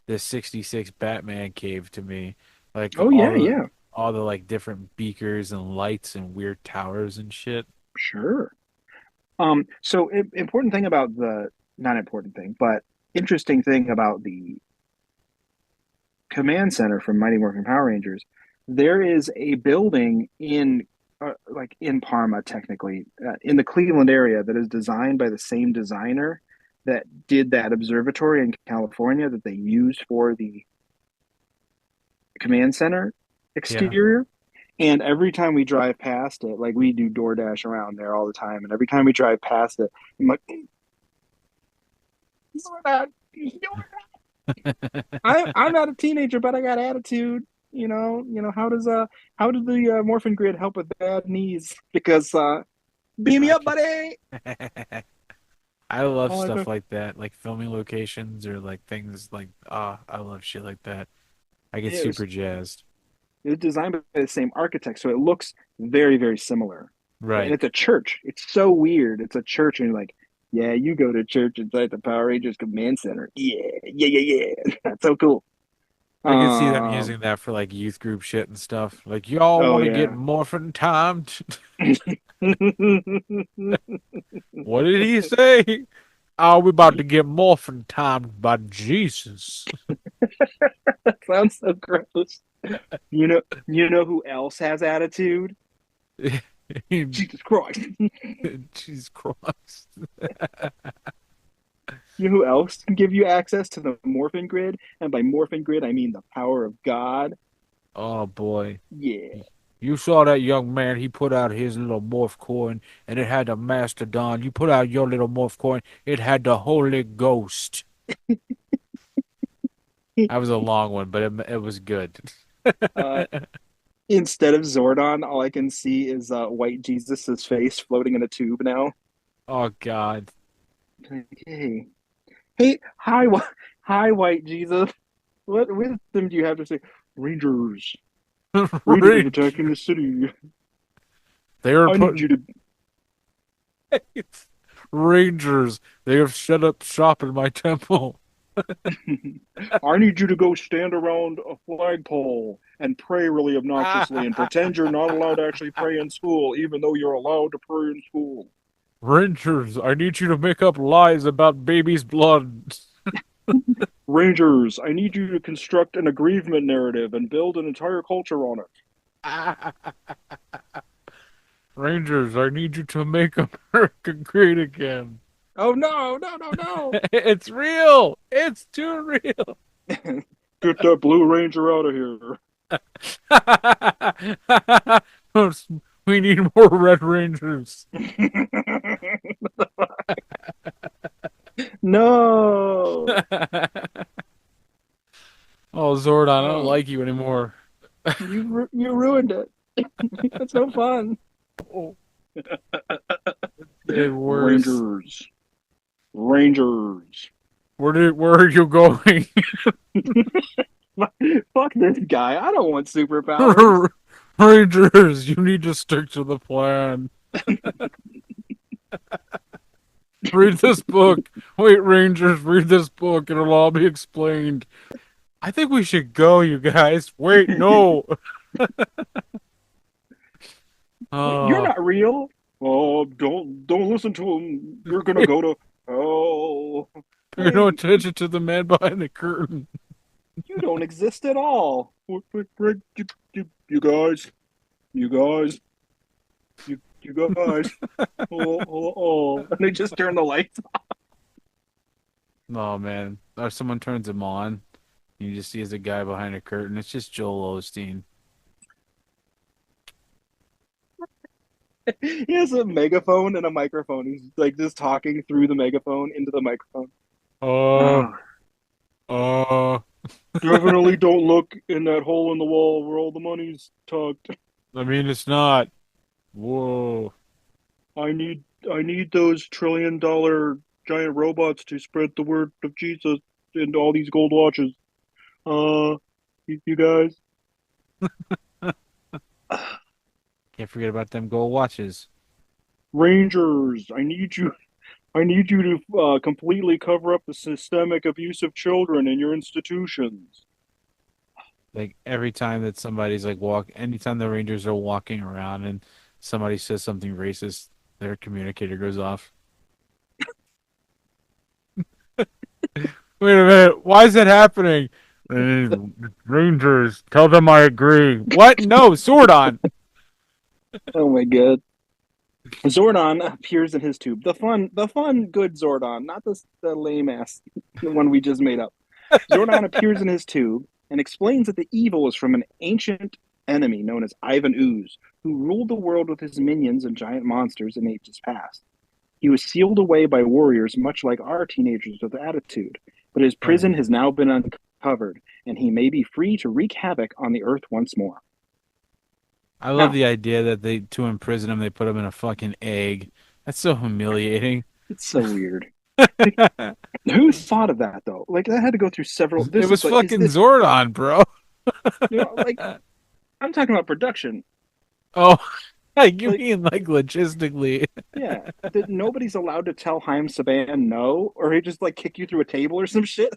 the 66 Batman cave to me. Like oh yeah, yeah, all the like different beakers and lights and weird towers and shit. sure. So important thing about the not important thing, but interesting thing about the command center from Mighty Morphin Power Rangers, there is a building in like in Parma, technically, in the Cleveland area that is designed by the same designer that did that observatory in California that they used for the command center Yeah. exterior. And every time we drive past it, like we do DoorDash around there all the time, and every time we drive past it, I'm like, you're not, you're I'm not a teenager, but I got attitude. How did the Morphin Grid help with bad knees? Because beam me I up, can buddy. I love All I stuff do. like that, like filming locations or like things like I love shit like that. I get It was super jazzed. it was designed by the same architect, so it looks very very similar. And Right. it's a church. It's so weird. It's a church, and you're like, yeah, you go to church inside the Power Rangers Command Center. Yeah, yeah, yeah, yeah. That's so cool. I can see them Um. using that for like youth group shit and stuff. Like y'all Oh want to get yeah. morphin time? What did he say? Oh, we about to get morphin time by Jesus. Sounds so gross. You know who else has attitude? Jesus Christ. Jesus Christ. You know who else can give you access to the Morphin Grid? And by Morphin Grid, I mean the power of God. Oh boy. Yeah. You saw that young man, he put out his little morph coin and it had the mastodon. You put out your little morph coin, it had the Holy Ghost. That was a long one, but it was good. Uh, instead of Zordon, all I can see is white Jesus's face floating in a tube now. Oh God. Like, hey, hey, hi, hi, white Jesus. What wisdom do you have to say? Rangers, Rangers Rage. attacking the city. They are I need putting you to Rangers. They have set up shop in my temple. I need you to go stand around a flagpole and pray really obnoxiously and pretend you're not allowed to actually pray in school, even though you're allowed to pray in school. Rangers, I need you to make up lies about baby's blood. Rangers, I need you to construct an aggrievement narrative and build an entire culture on it. Rangers, I need you to make America great again. Oh no, no, no, no. It's real. It's too real. Get that Blue Ranger out of here. We need more Red Rangers. No. Oh, Zordon, I don't Oh, like you anymore. you ruined it. That's no fun. Oh, getting worse. Rangers. Rangers. Where are you going? Fuck this guy. I don't want superpowers. Rangers, you need to stick to the plan. Read this book. Wait, Rangers, read this book. It'll all be explained. I think we should go, you guys. Wait, no. Wait, you're Oh, not real. Oh, don't listen to him. You're gonna pay go to hell. no Wait, attention to the man behind the curtain. you don't exist at all. Wait, you guys, you guys, you guys. Oh. And they just turn the lights. Oh man, or someone turns him on. You just see as a guy behind a curtain. It's just Joel Osteen. He has a megaphone and a microphone. He's like just talking through the megaphone into the microphone. Uh, Oh, uh. definitely don't look in that hole in the wall where all the money's tucked. I mean, it's not. Whoa. I need those $1 trillion giant robots to spread the word of Jesus into all these gold watches. Uh, you guys. Can't forget about them gold watches. Rangers, I need you to completely cover up the systemic abuse of children in your institutions. Like every time that somebody's like anytime the Rangers are walking around and somebody says something racist, their communicator goes off. Wait a minute, why is that happening? Rangers, tell them I agree. What? No, sword on. Oh my god. Zordon appears in his tube. The fun, good Zordon, not the lame ass one we just made up. Zordon appears in his tube and explains that the evil is from an ancient enemy known as Ivan Ooze, who ruled the world with his minions and giant monsters in ages past. He was sealed away by warriors, much like our teenagers with attitude, but his Oh prison yeah. has now been uncovered, and he may be free to wreak havoc on the earth once more. I love Now, the idea that they to imprison him they put him in a fucking egg. That's so humiliating. it's so weird. Like, who thought of that though? Like that had to go through several. It This was is like, is fucking this Zordon, bro. like I'm talking about production. Oh, like you Like, mean like logistically? yeah, that nobody's allowed to tell Haim Saban no, or he just like kick you through a table or some shit.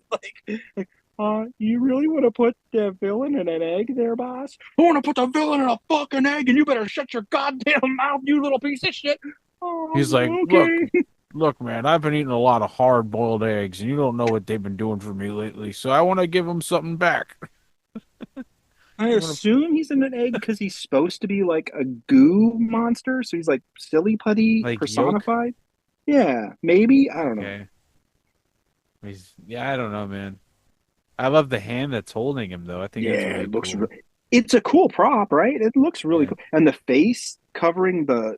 You really want to put the villain in an egg there, boss? I want to put the villain in a fucking egg, and you better shut your goddamn mouth, you little piece of shit. He's like, Oh, look, okay. look, man, I've been eating a lot of hard-boiled eggs, and you don't know what they've been doing for me lately, so I want to give them something back. I I'm gonna assume he's in an egg because he's supposed to be like a goo monster, so he's like silly putty like yolk. personified. Yeah, maybe. I don't know. Okay. Yeah, I don't know, man. I love the hand that's holding him, though. I think that's Yeah, really it looks. cool. It's a cool prop, right? It looks really Yeah, cool, and the face covering the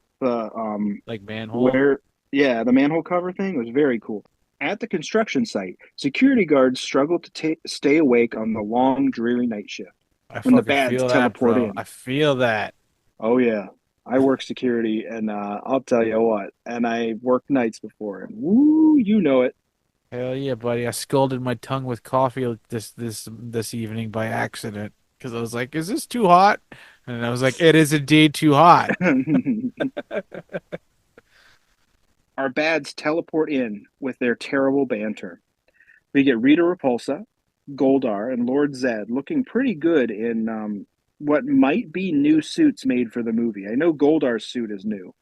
like manhole. where yeah the manhole cover thing was very cool. At the construction site, security guards struggled to stay awake on the long, dreary night shift I when the fucking bads feel that, teleport bro. in. I feel that. Oh yeah, I work security, and I'll tell you what. And I worked nights before, and woo, you know it. Hell yeah, buddy. I scalded my tongue with coffee this evening by accident because I was like, "Is this too hot?" And I was like, "It is indeed too hot." Our bads teleport in with their terrible banter. We get Rita Repulsa, Goldar, and Lord Zed looking pretty good in what might be new suits made for the movie. I know Goldar's suit is new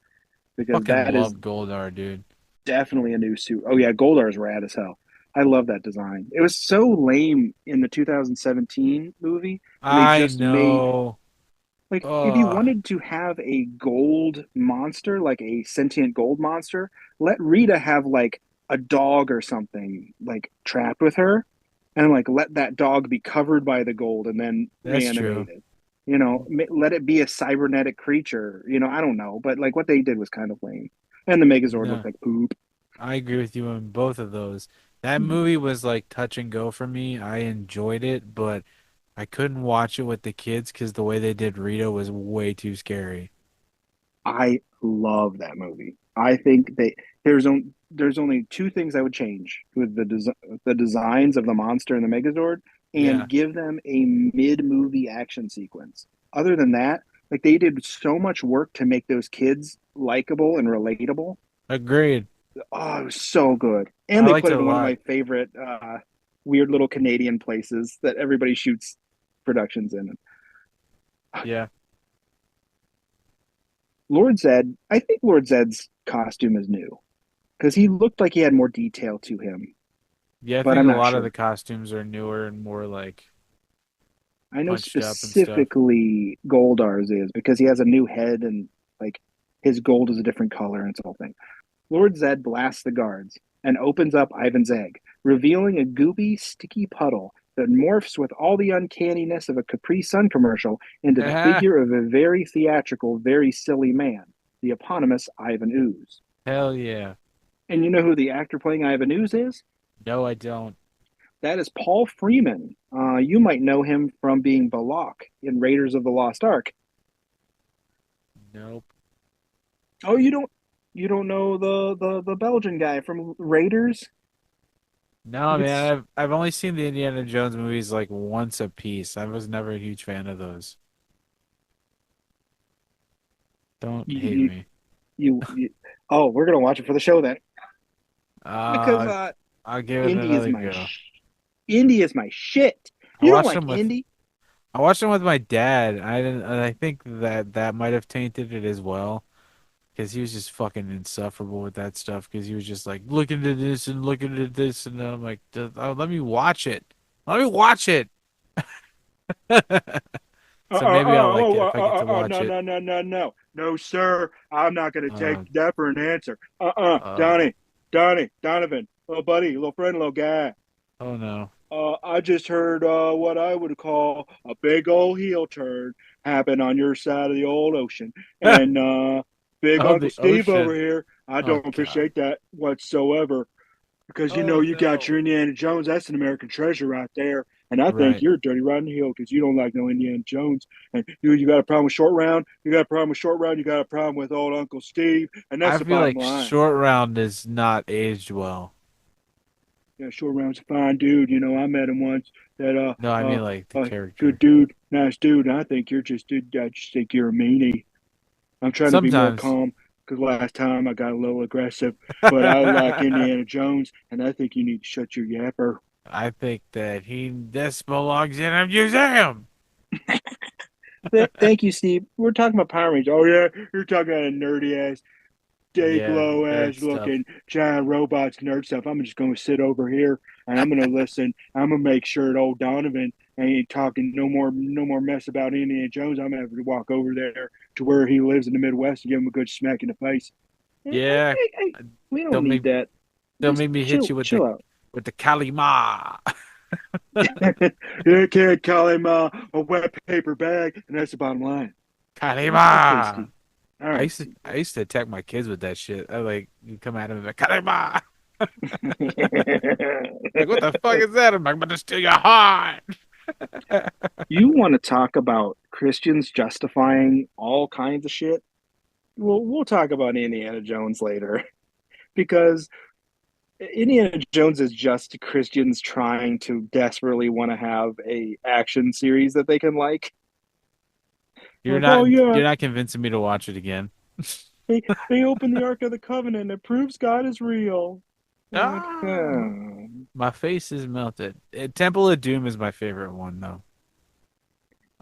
because Fucking that is love Goldar, dude. definitely a new suit. Oh yeah, Goldar's rad as hell. I love that design. It was so lame in the 2017 movie when they I just made know. like if you Ugh. wanted to have a gold monster, like a sentient gold monster, let Rita have like a dog or something like trapped with her, and like let that dog be covered by the gold and then That's true. reanimated. You know, let it be a cybernetic creature. You know, I don't know, but like what they did was kind of lame. And the Megazord looked No, like poop. I agree with you on both of those. That movie was like touch and go for me. I enjoyed it, but I couldn't watch it with the kids because the way they did Rita was way too scary. I love that movie. I think they there's only two things I would change with the designs of the monster and the Megazord, Yeah, and give them a mid movie action sequence. Other than that, like they did so much work to make those kids likable and relatable. agreed. Oh, it was so good, and I they liked put it it a in one of lot. my favorite weird little Canadian places that everybody shoots productions in. Yeah. Lord Zed, I think Lord Zed's costume is new because he looked like he had more detail to him, Yeah, I but think I'm a not lot of the sure. costumes are newer and more like I know punched up and stuff. specifically Goldar's is because he has a new head and like his gold is a different color and it's the whole thing. Lord Zed blasts the guards and opens up Ivan's egg, revealing a goopy, sticky puddle that morphs with all the uncanniness of a Capri Sun commercial into the figure of a very theatrical, very silly man, the eponymous Ivan Ooze. Hell yeah. And you know who the actor playing Ivan Ooze is? No, I don't. That is Paul Freeman. You might know him from being Balak in Raiders of the Lost Ark. Nope. Oh, you don't know the Belgian guy from Raiders? No, He man, gets I've only seen the Indiana Jones movies like once a piece. I was never a huge fan of those. Don't hate you me. you oh, we're gonna watch it for the show then because Uh, I'll give it Indy is another my go. Indy is my shit. I You don't watched like them with Indy? I watched them with my dad. I didn't, and I think that that might have tainted it as well because he was just fucking insufferable with that stuff because he was just like looking at this and looking at this and I'm like, oh, let me watch it. Let me watch it. So maybe I'll like it if I get to watch No, it. no, no, no, no. No, sir. I'm not going to take Uh, that for an answer. uh, Donnie, Donovan, little buddy, little friend, little guy. oh no. I just heard what I would call a big old heel turn happen on your side of the old ocean. And big Oh, Uncle the Steve over ocean. here, I Oh don't God. appreciate that whatsoever. Because Oh you got your no. Indiana Jones. That's an American treasure right there. And I think Right. you're dirty rotten heel because you don't like no Indiana Jones. And you got a problem with short round. You got a problem with short round. You got a problem with old Uncle Steve. And that's I the feel bottom like line. Short Round is not aged well. Yeah, short round's a fine dude. You know, I met him once. That No, I mean like the good character. dude, nice dude. And I think I just think you're a meanie. I'm trying to be more Sometimes calm because last time I got a little aggressive. But I like Indiana Jones, and I think you need to shut your yapper. I think that he this belongs in a museum. Thank you, Steve. We're talking about Power Rangers. Oh yeah, you're talking about a nerdy ass, day Yeah, glow nerd ass stuff. looking giant robots nerd stuff. I'm just going to sit over here and I'm going to listen. I'm going to make sure that old Donovan ain't talking no more mess about Indiana Jones. I'm going to have to walk over there to where he lives in the Midwest and give him a good smack in the face. Yeah, We don't don't need make that. don't Just make me hit you chill out. with the Kalima. You can't call him a wet paper bag, and that's the bottom line. Okay, Steve. Kalima. All right, Steve. I used to attack my kids with that shit. I like you come at them and be like Kalima. Like what the fuck is that? I'm like, I'm about to steal your heart. You want to talk about Christians justifying all kinds of shit? We'll talk about Indiana Jones later because Indiana Jones is just Christians trying to desperately want to have a action series that they can like oh yeah, You're not convincing me to watch it again. they open the Ark of the Covenant. It proves God is real. Like, Ah, my face is melted. Temple of Doom is my favorite one though.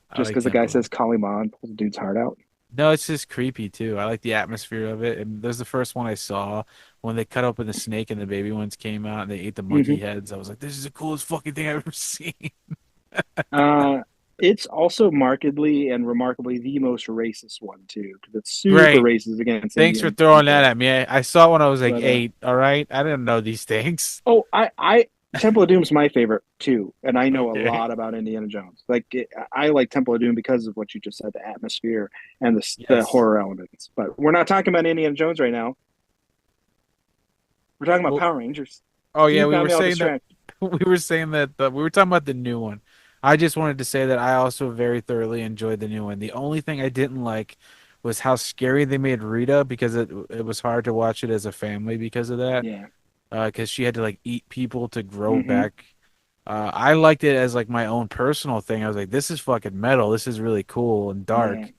I just like because the guy Temple of says Doom. Kaliman pulls the dude's heart out. No, it's just creepy too. I like the atmosphere of it. And there's the first one I saw when they cut open the snake and the baby ones came out and they ate the monkey Hmm. heads. I was like, this is the coolest fucking thing I've ever seen. Uh, it's also markedly and remarkably the most racist one too, because it's super Great. racist against Thanks for Indian throwing that people. at me. I saw it when I was like But 8, all right? I didn't know these things. oh, Temple of Doom's my favorite too, and I know a Okay. lot about Indiana Jones. I like Temple of Doom because of what you just said, the atmosphere and the Yes. horror elements. But we're not talking about Indiana Jones right now. We're talking about Well, Power Rangers. oh yeah, Steve we got were me all saying that distracted. we were saying that we were talking about the new one. I just wanted to say that I also very thoroughly enjoyed the new one. The only thing I didn't like was how scary they made Rita because it was hard to watch it as a family because of that. Yeah. Because she had to like eat people to grow Hmm. back. I liked it as like my own personal thing. I was like, this is fucking metal. This is really cool and Yeah. dark.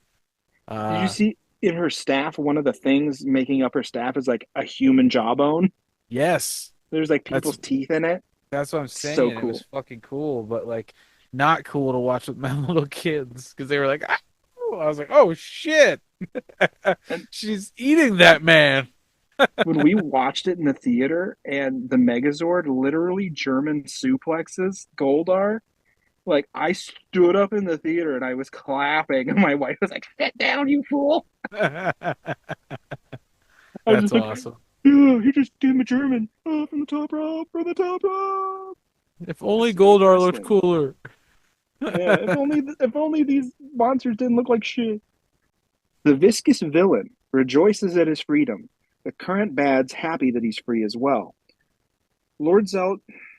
Did you Uh, see in her staff? One of the things making up her staff is like a human jawbone. yes, There's like that's people's teeth in it. that's what I'm So saying. It was cool. fucking cool, but like not cool to watch with my little kids because they were like, "Ah." I was like, oh shit, And she's eating that man. when we watched it in the theater and the Megazord literally German suplexes Goldar, like I stood up in the theater and I was clapping, and my wife was like, "Sit down, you fool!" I was That's just like, awesome. "Yeah, he just gave him a German from the top rope, from the top rope." If That's only just great Goldar looked wrestling. cooler. Yeah, if only these monsters didn't look like shit. The viscous villain rejoices at his freedom. The current bad's happy that he's free as well. Lord Zed,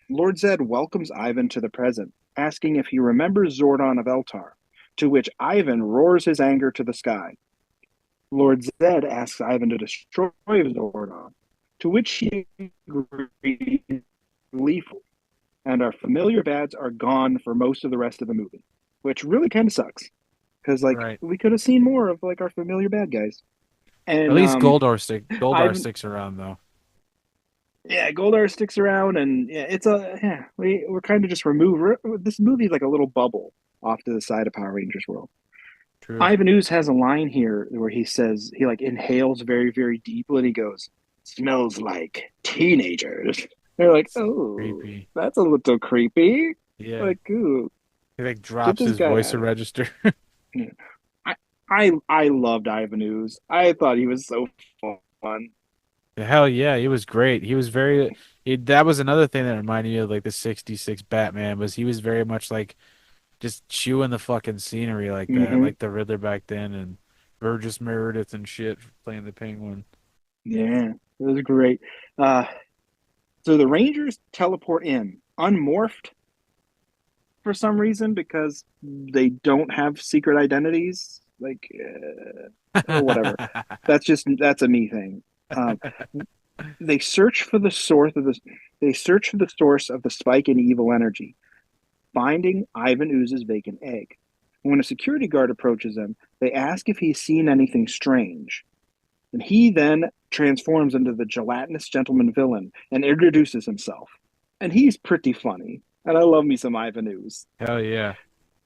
Lord Zed welcomes Ivan to the present, asking if he remembers Zordon of Eltar, to which Ivan roars his anger to the sky. Lord Zed asks Ivan to destroy Zordon, to which he agrees gleefully, and our familiar bads are gone for most of the rest of the movie, which really kind of sucks because like Right. we could have seen more of like our familiar bad guys. At And least Goldar Ivan, sticks around though. yeah, Goldar sticks around, and yeah, we're kind of just removed. This movie is like a little bubble off to the side of Power Rangers world. True. Ivan Ooze has a line here where he says he like inhales very, very deeply and he goes, "Smells like teenagers." They're like, It's "Oh, creepy. that's a little creepy." Yeah. Like, ooh, He like get drops this his guy voice out to of here. register. Yeah. I loved Ivan Ooze. I thought he was so fun. Hell yeah, he was great. He was very that was another thing that reminded me of like the 66 Batman was he was very much like just chewing the fucking scenery like that, Hmm. like the Riddler back then and Burgess Meredith and shit playing the Penguin. Yeah, it was great. Uh, so the Rangers teleport in unmorphed for some reason because they don't have secret identities. Like, whatever. That's a me thing. Um, they search for the source of the they search for the source of the spike in evil energy, finding Ivan Ooze's vacant egg. When a security guard approaches him, they ask if he's seen anything strange. And he then transforms into the gelatinous gentleman villain and introduces himself. And he's pretty funny. And I love me some Ivan Ooze. Hell yeah.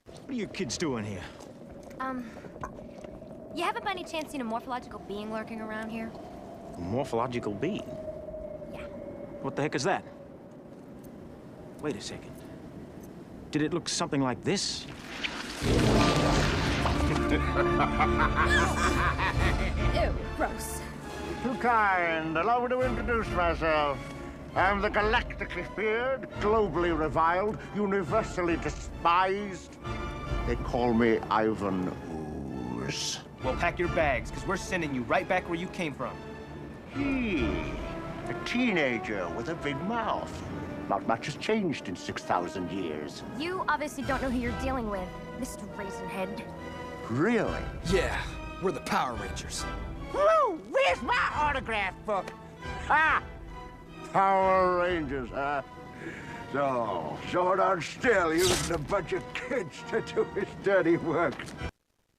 What are you kids doing here? Um, you haven't by any chance seen a morphological being lurking around here? A morphological being? Yeah. What the heck is that? Wait a second. Did it look something like this? Ew, gross. Too kind. Allow me to introduce myself. I'm the galactically feared, globally reviled, universally despised. They call me Ivan Ooze. Well, pack your bags, because we're sending you right back where you came from. He, a teenager with a big mouth. Not much has changed in 6,000 years. You obviously don't know who you're dealing with, Mr. Raisinhead. Really? Yeah, we're the Power Rangers. Woo! Where's my autograph book? Ah! Power Rangers, huh? So, Zordon still using a bunch of kids to do his dirty work.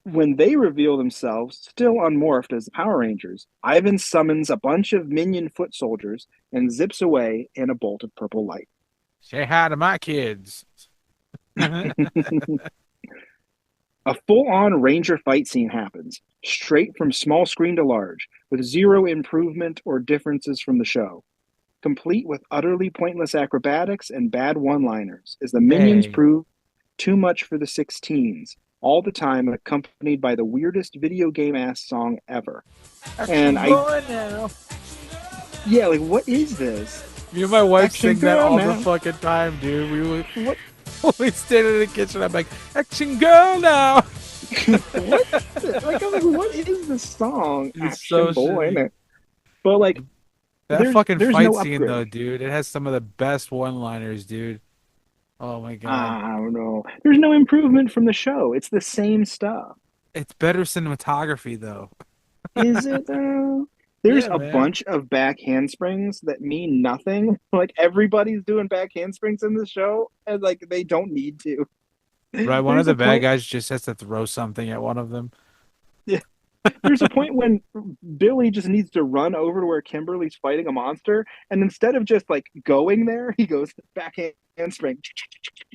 When they reveal themselves, still unmorphed as the Power Rangers, Ivan summons a bunch of minion foot soldiers and zips away in a bolt of purple light. Say hi to my kids. A full-on Ranger fight scene happens, straight from small screen to large, with zero improvement or differences from the show, complete with utterly pointless acrobatics and bad one-liners, as the minions Hey. prove too much for the 16s, all the time accompanied by the weirdest video game ass song ever. And Action I, boy now. yeah, like, what is this? Me and my wife Action sing that girl all the now. fucking time, dude. What? We stand in the kitchen. I'm like, action girl now. What? Like, I'm like, what is this song? It's so Action boy. shitty. But like, That fucking there's fight no scene though, upgrade. dude. It has some of the best one-liners, dude. Oh my God. I don't know. There's no improvement from the show. It's the same stuff. It's better cinematography though. Is it? There's Yeah, a man. bunch of back handsprings that mean nothing. Like everybody's doing back handsprings in the show, and like they don't need to. Right, one of There's the a bad point. guys just has to throw something at one of them. There's a point when Billy just needs to run over to where Kimberly's fighting a monster, and instead of just like going there, he goes back handspring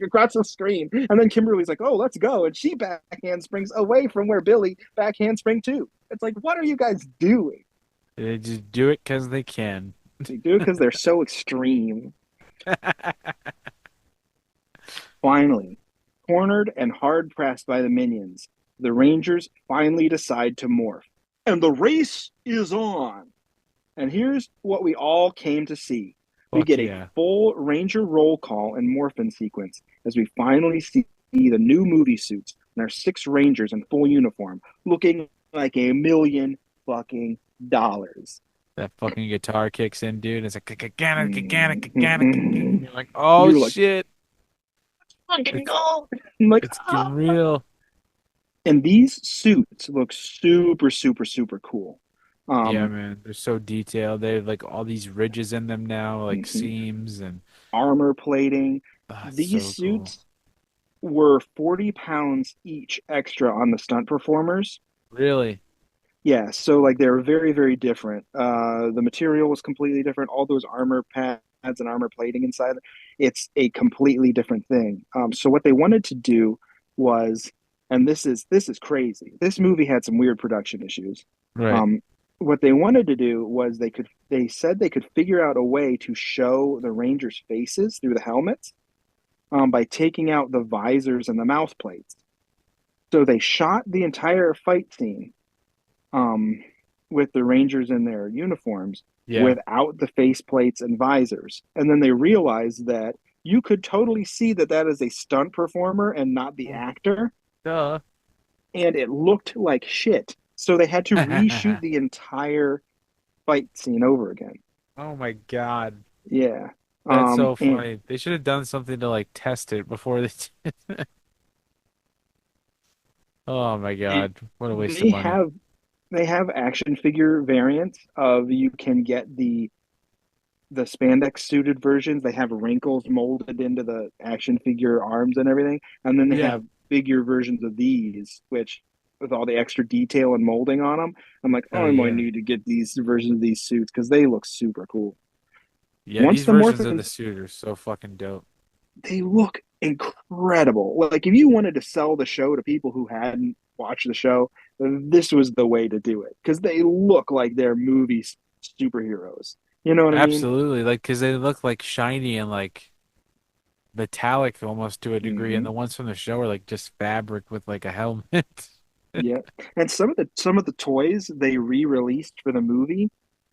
across the screen, and then Kimberly's like, "Oh, let's go," and she back handsprings away from where Billy back handspring too. It's like, what are you guys doing? They just do it because they can. They do it because they're so extreme. Finally, cornered and hard pressed by the minions, the Rangers finally decide to morph. And the race is on. And here's what we all came to see. We Fuck get a yeah. full Ranger roll call and Morphin sequence as we finally see the new movie suits and our six Rangers in full uniform looking like $1 million fucking dollars. That fucking guitar kicks in, dude. It's like gagana, gagana, gagana, Mm-hmm. gagana. You're like, oh You're like, shit. fucking It's go. I'm like, it's getting ah. real. And these suits look super, super, super cool. Yeah, Um, man. They're so detailed. They have like all these ridges in them now, like mhm. seams and Armor plating. it's These so cool. suits were 40 pounds each extra on the stunt performers. Really? Yeah, so like they're very, very different. The material was completely different. All those armor pads and armor plating inside, it's a completely different thing. So what they wanted to do was, and this is crazy. This movie had some weird production issues. Right. Um, what they wanted to do was they said they could figure out a way to show the Rangers' faces through the helmets by taking out the visors and the mouth plates. So they shot the entire fight scene um, with the Rangers in their uniforms Yeah. without the face plates and visors. And then they realized that you could totally see that that is a stunt performer and not the actor. Duh. And it looked like shit. So they had to reshoot the entire fight scene over again. Oh my God. Yeah. That's so And funny. They should have done something to like test it before they. Oh my it, God. What a waste of they money. have they have action figure variants of you can get the spandex suited versions. They have wrinkles molded into the action figure arms and everything. And then they Yeah. have figure versions of these, which with all the extra detail and molding on them, I'm like, oh, Hell I might yeah. need to get these versions of these suits because they look super cool. Yeah, Once these the versions of the Morphins, suit are so fucking dope. they look incredible. Like if you wanted to sell the show to people who hadn't watched the show, this was the way to do it because they look like they're movie superheroes. You know what I mean? Absolutely. Like, because they look like shiny and like metallic almost to a degree, and Mm-hmm. the ones from the show are like just fabric with like a helmet. Yeah. And some of the toys they re-released for the movie,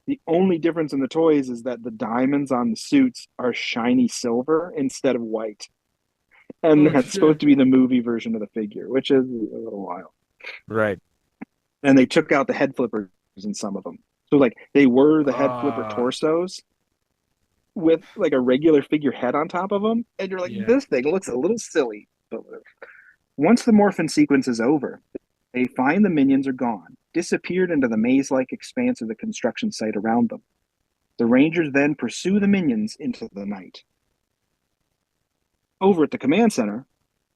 the only difference in the toys is that the diamonds on the suits are shiny silver instead of white. And Oh that's supposed shit. to be the movie version of the figure, which is a little wild. Right. And they took out the head flippers in some of them. So like they were the head flipper Uh, torsos with like a regular figure head on top of them, and you're like, yeah. this thing looks a little silly. But whatever. Once the Morphin sequence is over, they find the minions are gone, disappeared into the maze like expanse of the construction site around them. The Rangers then pursue the minions into the night. Over at the command center,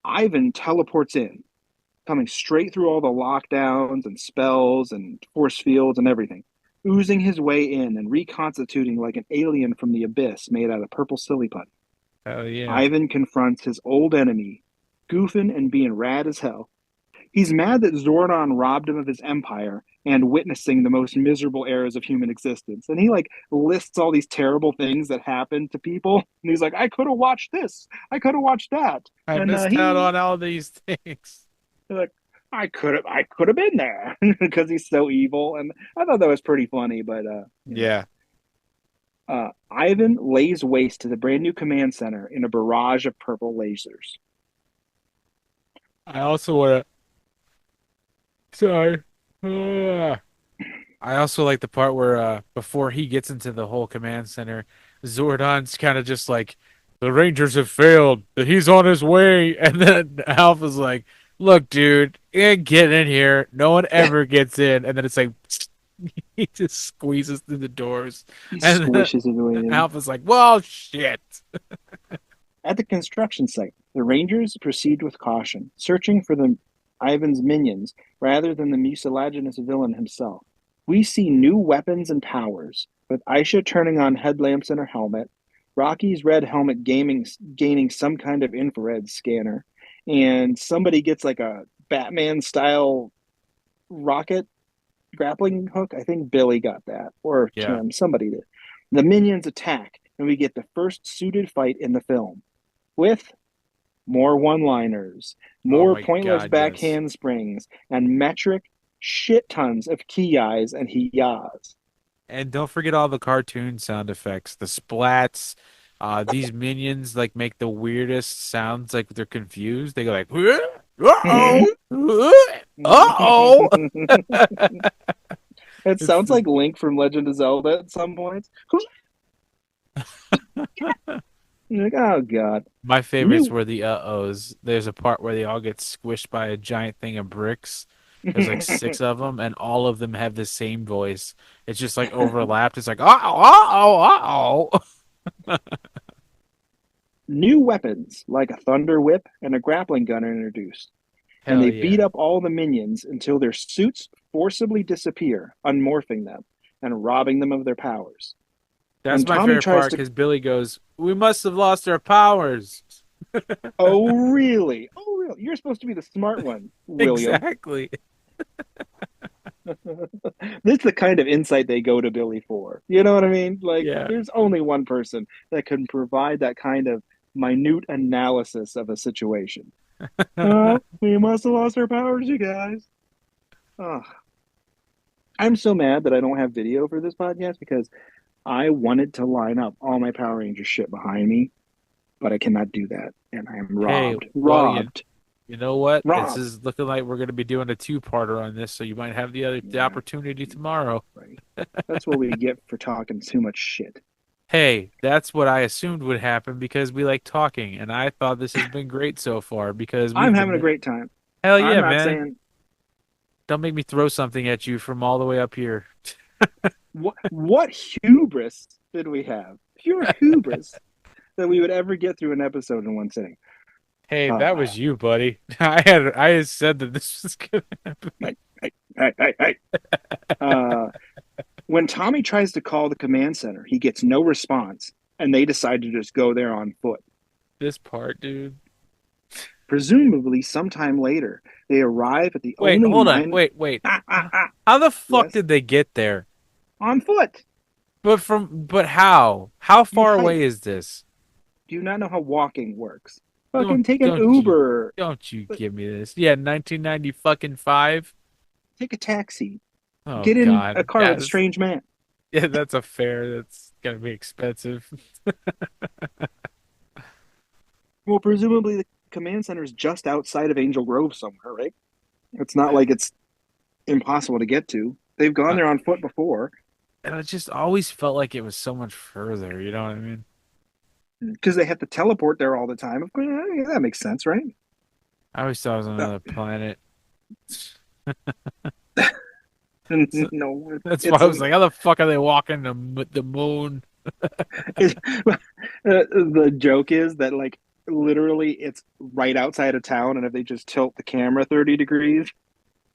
Ivan teleports in, coming straight through all the lockdowns and spells and force fields and everything, oozing his way in and reconstituting like an alien from the abyss made out of purple silly putty. Hell yeah. Ivan confronts his old enemy, goofing and being rad as hell. He's mad that Zordon robbed him of his empire and witnessing the most miserable eras of human existence. And he like lists all these terrible things that happened to people. And he's like, I could have watched this. I could have watched that. I And missed out he on all these things. like, I could have been there because he's so evil. And I thought that was pretty funny. But Yeah. Ivan lays waste to the brand new command center in a barrage of purple lasers. I also want to. Sorry. Ah. I also like the part where before he gets into the whole command center, Zordon's kind of just like, the Rangers have failed. He's on his way. And then Alpha's like, look, dude, get in here. No one ever gets in. And then it's like, he just squeezes through the doors. He And then squishes his way in. Alpha's like, well, shit. At the construction site, the Rangers proceed with caution, searching for the Ivan's minions rather than the mucilaginous villain himself. We see new weapons and powers, with Aisha turning on headlamps in her helmet, Rocky's red helmet gaining some kind of infrared scanner, and somebody gets like a Batman style rocket grappling hook. I think Billy got that, or Yeah. Tim, somebody did. The minions attack, and we get the first suited fight in the film with more one liners, Oh more my pointless God, yes. backhand springs, and metric shit tons of ki-yis and he-yas. And don't forget all the cartoon sound effects, the splats. These minions like make the weirdest sounds like they're confused. They go like, uh-oh, uh-oh. It It's sounds the like Link from Legend of Zelda at some points. You're like, oh god. My favorites New were the uh-ohs. There's a part where they all get squished by a giant thing of bricks. There's like six of them, and all of them have the same voice. It's just like overlapped. It's like, uh-oh, uh-oh. new weapons like a thunder whip and a grappling gun are introduced, and Hell they beat yeah. up all the minions until their suits forcibly disappear, unmorphing them and robbing them of their powers. When That's my Tommy favorite tries part to, because Billy goes, "We must have lost our powers." oh, really? Oh, really? You're supposed to be the smart one, William. Exactly. This is the kind of insight they go to Billy for. You know what I mean? Like, Yeah. there's only one person that can provide that kind of minute analysis of a situation. Oh, we must have lost our powers, you guys. Oh, I'm so mad that I don't have video for this podcast because I wanted to line up all my Power Ranger shit behind me, but I cannot do that. And I am Hey, robbed. well, Robbed. you know what? This Robbed. is looking like we're going to be doing a two-parter on this, so you might have the Yeah, opportunity tomorrow. right. That's what we get for talking too much shit. Hey, that's what I assumed would happen because we like talking, and I thought this has been great so far because I'm we've having a been. great time. Hell I'm yeah, not man! saying Don't make me throw something at you from all the way up here. what hubris did we have? Pure hubris that we would ever get through an episode in one sitting. Hey, Uh, that was you, buddy. I had said that this was gonna happen. hey, hey. Uh, when Tommy tries to call the command center, he gets no response, and they decide to just go there on foot. This part, dude. Presumably, sometime later, they arrive at the Wait, only hold on. mine. Wait. How the fuck Yes, did they get there? on foot. But how? How You far away hike. is this? Do you not know how walking works? Don't Fucking take an don't you Uber. don't you give me this? Yeah, 1990 fucking five. Take a taxi. Oh Get in a God, car with a yes, strange man. yeah, that's a fare. That's gonna be expensive. Well, presumably the command center is just outside of Angel Grove somewhere, right? It's not like it's impossible to get to. They've gone Uh, there on foot before and it just always felt like it was so much further. You know what I mean? because they have to teleport there all the time. Of course, yeah, that makes sense, right? I always thought it was on Uh, another planet. So no, that's why it's I was an like, how the fuck are they walking the moon? it, the joke is that like literally it's right outside of town, and if they just tilt the camera 30 degrees,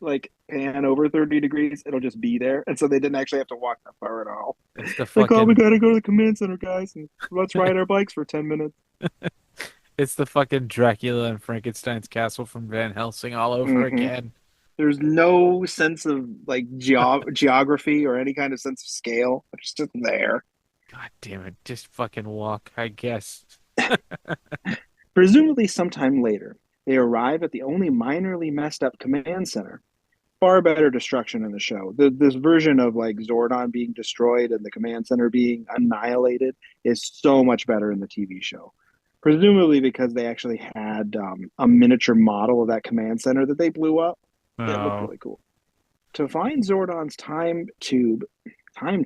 like pan over 30 degrees, it'll just be there. And so they didn't actually have to walk that far at all. It's the Like, oh, we fucking gotta go to the command center, guys, and let's ride our bikes for 10 minutes. it's the fucking Dracula and Frankenstein's castle from Van Helsing all over Hmm. again. There's no sense of like geography or any kind of sense of scale. It's just there. God damn it, just fucking walk, I guess. Presumably, sometime later, they arrive at the only minorly messed up command center. Far better destruction in the show. This version of like Zordon being destroyed and the command center being annihilated is so much better in the TV show. Presumably because they actually had a miniature model of that command center that they blew up. It looked Oh, really cool. To find Zordon's time tube. my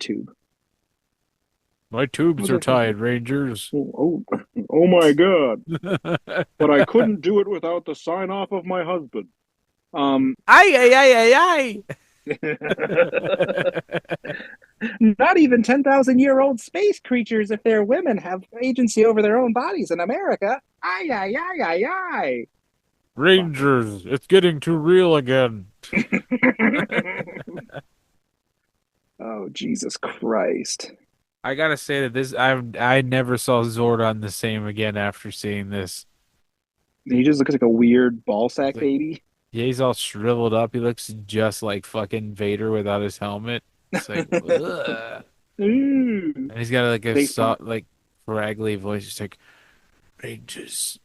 What tubes was are I thinking? tied, Rangers. Oh my God! But I couldn't do it without the sign off of my husband. Ay, ay, ay, ay, ay. Not even 10,000-year-old space creatures, if they're women, have agency over their own bodies in America. Ay, ay, ay, ay, ay. Rangers, it's getting too real again. Oh, Jesus Christ. I gotta say that I never saw Zordon the same again after seeing this. He just looks like a weird ball sack Like, baby. yeah, he's all shriveled up. He looks just like fucking Vader without his helmet. It's like, ugh. Ooh. And he's got like a They find soft, like, fraggly voice. It's like, Rangers,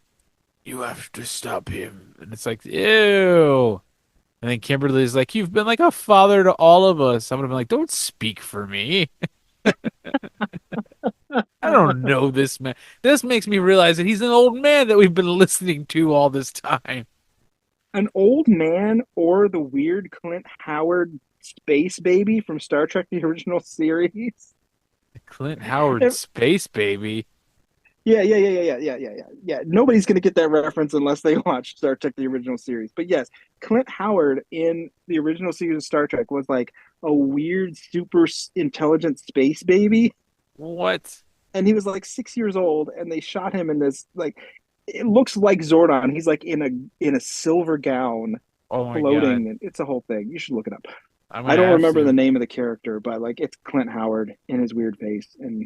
you have to stop him. And it's like, ew. And then Kimberly's like, you've been like a father to all of us. I'm gonna be like, don't speak for me. I don't know this man. This makes me realize that he's an old man that we've been listening to all this time. an old man or the weird Clint Howard space baby from Star Trek the original series. Clint Howard, Space Baby. Yeah. Nobody's gonna get that reference unless they watch Star Trek: The Original Series. But yes, Clint Howard in the original series of Star Trek was like a weird, super intelligent space baby, What? and he was like 6 years old, and they shot him in this like it looks like Zordon. He's like in a silver gown, Oh my God. floating, and it's a whole thing. You should look it up. I'm I gonna don't have remember the to. name of the character, but like it's Clint Howard in his weird face, and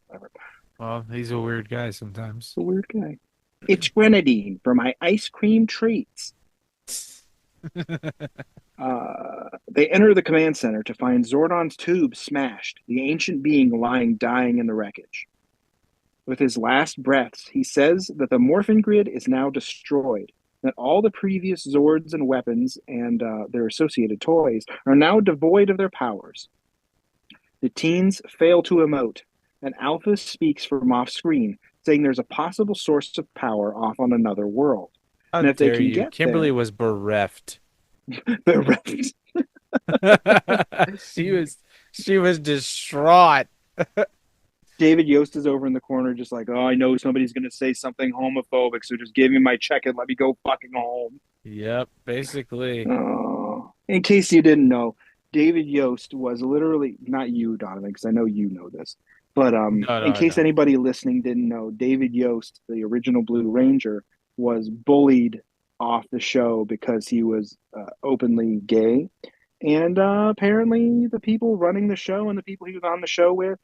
whatever. Well, he's a weird guy sometimes. The weird guy. It's grenadine for my ice cream treats. They enter the command center to find Zordon's tube smashed, the ancient being lying dying in the wreckage. With his last breaths, he says that the Morphin grid is now destroyed, that all the previous Zords and weapons and their associated toys are now devoid of their powers. The teens fail to emote, and Alpha speaks from off screen, saying there's a possible source of power off on another world. How And if they dare can you? get Kimberly there, was bereft. the rest. She was she was distraught. David Yost is over in the corner, just like, oh, I know somebody's going to say something homophobic, so just give me my check and let me go fucking home. Yep, basically. Oh. In case you didn't know, David Yost was literally not you, Donovan, because I know you know this, but No, no, in I case don't. anybody listening didn't know, David Yost, the original Blue Ranger, was bullied off the show because he was openly gay, and apparently the people running the show and the people he was on the show with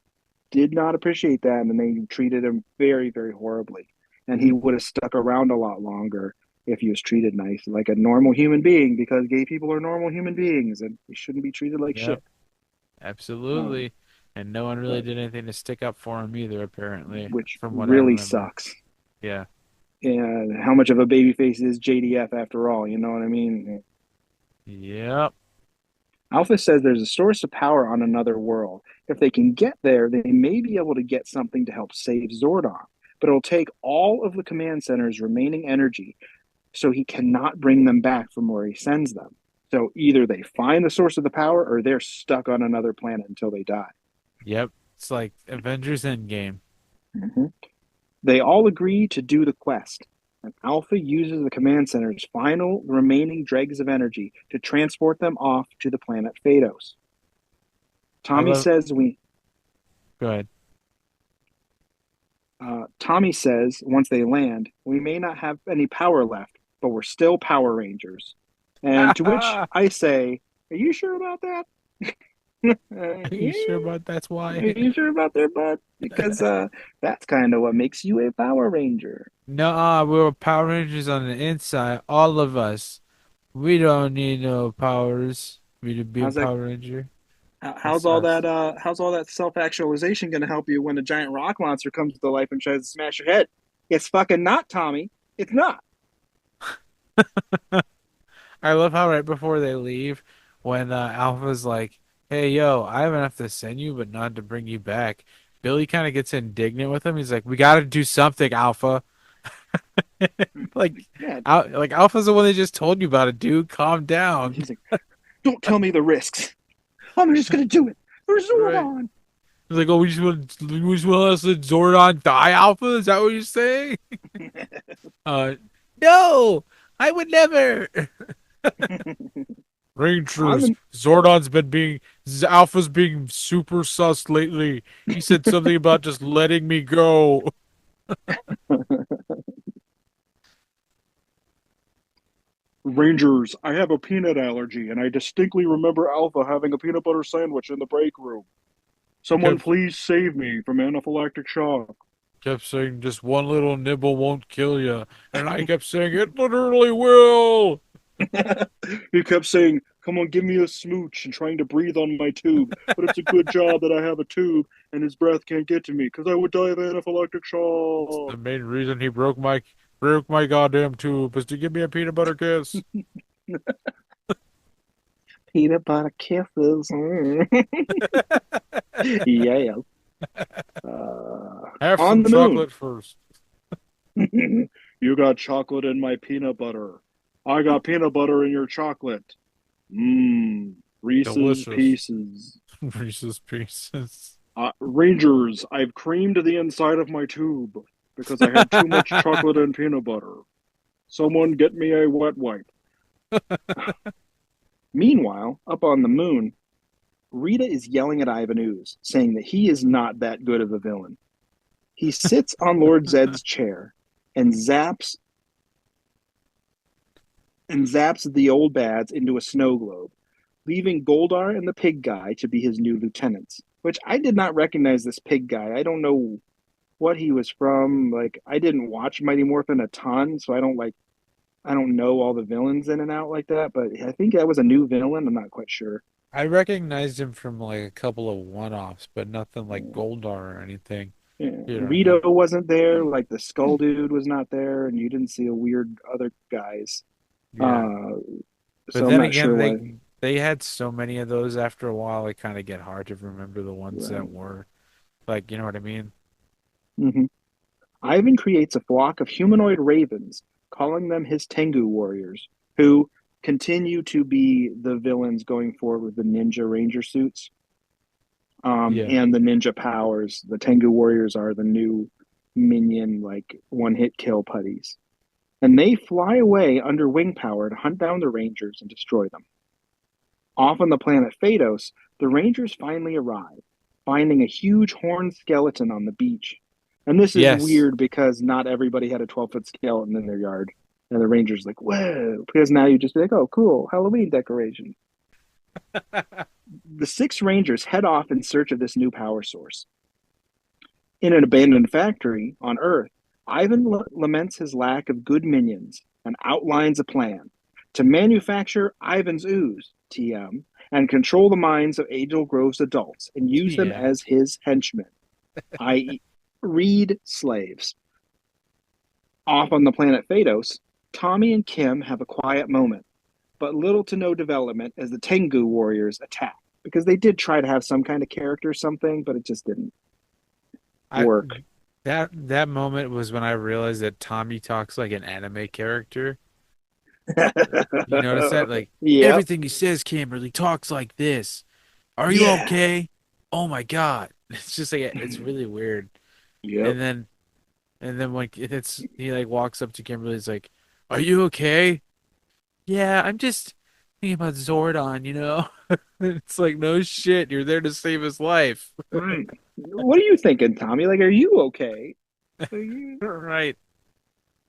did not appreciate that, and they treated him very, very horribly. And he would have stuck around a lot longer if he was treated nice, like a normal human being, because gay people are normal human beings and they shouldn't be treated like Yep, shit. Um, absolutely. And no one really but did anything to stick up for him either, apparently, which from what I really remember. sucks. Yeah. And how much of a babyface is JDF after all? You know what I mean? Yep. Alpha says there's a source of power on another world. If they can get there, they may be able to get something to help save Zordon. But it'll take all of the command center's remaining energy, so he cannot bring them back from where he sends them. So either they find the source of the power or they're stuck on another planet until they die. Yep. It's like Avengers Endgame. Mhm. They all agree to do the quest, and Alpha uses the command center's final remaining dregs of energy to transport them off to the planet Phaedos. I Tommy love. says we Go ahead. Tommy says once they land, we may not have any power left, but we're still Power Rangers. And to which Are I say, are you sure about that? you sure Yeah. about that's Are why? you sure about their butt? Because that's kind of what makes you a Power Ranger. No, we're Power Rangers on the inside, all of us. We don't need no powers. We to be a How's that? Power Ranger. How's That's all that? us. How's all that self-actualization going to help you when a giant rock monster comes to life and tries to smash your head? It's fucking not, Tommy. It's not. I love how right before they leave, when Alpha's like, "Hey, yo, I have enough to send you, but not to bring you back." Billy kind of gets indignant with him. He's like, "We got to do something, Alpha." Like, Yeah. like Alpha's the one that just told you about it, dude. Calm down. He's like, don't tell me the risks. I'm just going to do it. There's Right. Zordon. He's like, "Oh, we just want us to Zordon die, Alpha? Is that what you're saying?" Uh, no, I would never. I'm Rangers, in, Zordon's been being Alpha's being super sus lately. He said something about just letting me go. Rangers, I have a peanut allergy, and I distinctly remember Alpha having a peanut butter sandwich in the break room. He Someone please save me from anaphylactic shock. kept saying just one little nibble won't kill you, and I kept saying it literally will. He kept saying, come on, give me a smooch, and trying to breathe on my tube. But it's a good job that I have a tube, and his breath can't get to me, because I would die of anaphylactic It's the shock. main reason he broke my goddamn tube was to give me a peanut butter kiss. Peanut butter kisses. Yeah. Have On some the moon. chocolate first. You got chocolate in my peanut butter. I got peanut butter in your chocolate. Mmm, Reese's Delicious. Pieces. Reese's Pieces. Rangers, I've creamed the inside of my tube because I had too much chocolate and peanut butter. Someone get me a wet wipe. Meanwhile, up on the moon, Rita is yelling at Ivan Ooze, saying that he is not that good of a villain. He sits on Lord Zed's chair and zaps the old bads into a snow globe. leaving Goldar and the pig guy to be his new lieutenants. Which I did not recognize this pig guy. I don't know what he was from. Like I didn't watch Mighty Morphin a ton, so I don't know all the villains in and out like that. But I think that was a new villain. I'm not quite sure. I recognized him from like a couple of one-offs, but nothing like Goldar or anything. Yeah. You know, Rito wasn't there. Like the Skull Dude was not there, and you didn't see a weird other guys. yeah. Uh, But so I'm then not sure again, why. they had so many of those after a while, it kind of get hard to remember the ones that Right. were like, you know what I mean? hmm Ivan creates a flock of humanoid ravens, calling them his Tengu warriors, who continue to be the villains going forward with the Ninja Ranger suits Yeah. and the ninja powers. The Tengu warriors are the new minion, like one hit kill putties. And they fly away under wing power to hunt down the Rangers and destroy them. Off on the planet Phaedos, the Rangers finally arrive, finding a huge horned skeleton on the beach. And this is Yes. weird because not everybody had a 12-foot skeleton in their yard. And the Rangers like, whoa, because now you just be like, oh, cool, Halloween decoration. The six Rangers head off in search of this new power source. In an abandoned factory on Earth, Ivan laments his lack of good minions and outlines a plan to manufacture Ivan's ooze, TM, and control the minds of Angel Grove's adults and use them Yeah. as his henchmen, i.e., Reed slaves. Off on the planet Phaedos, Tommy and Kim have a quiet moment, but little to no development as the Tengu warriors attack, because they did try to have some kind of character or something, but it just didn't I work. that moment was when I realized that Tommy talks like an anime character. You notice that? Like Yep. everything he says, Kimberly talks like this. Are you Yeah. okay? Oh my God. It's just like it's really weird. Yep. And then when it's he like walks up to Kimberly, he's like, "Are you okay?" Yeah, I'm just thinking about Zordon, you know? It's like, no shit, you're there to save his life. Right. What are you thinking, Tommy? Like, are you okay? Are you... Right.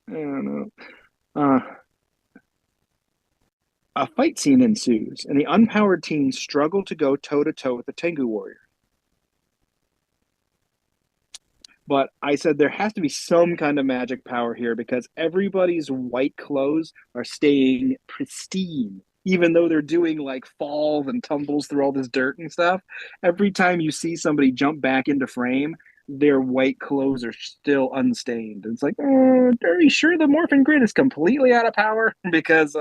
I don't know. Uh, a fight scene ensues, and the unpowered teens struggle to go toe to toe with the Tengu warrior. But I said there has to be some kind of magic power here because everybody's white clothes are staying pristine, even though they're doing like falls and tumbles through all this dirt and stuff. Every time you see somebody jump back into frame, their white clothes are still unstained. It's like, are you sure the Morphin Grid is completely out of power? Because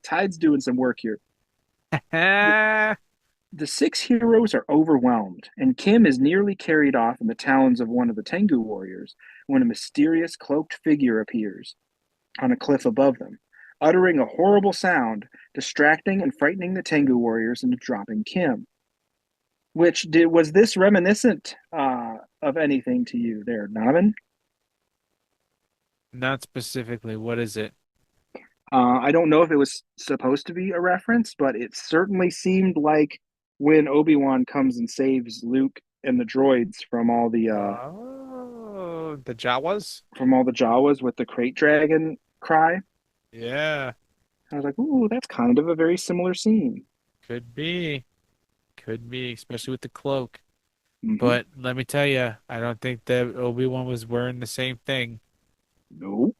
Tide's doing some work here. The six heroes are overwhelmed, and Kim is nearly carried off in the talons of one of the Tengu warriors when a mysterious cloaked figure appears on a cliff above them, uttering a horrible sound, distracting and frightening the Tengu warriors into dropping Kim. Was this reminiscent of anything to you there, Donovan? Not specifically. What is it? I don't know if it was supposed to be a reference, but it certainly seemed like when Obi-Wan comes and saves Luke and the droids Oh, the Jawas? from all the Jawas with the crate dragon cry. Yeah, I was like, ooh, that's kind of a very similar scene. could be. Could be, especially with the cloak. hmm But let me tell you, I don't think that Obi-Wan was wearing the same thing. No,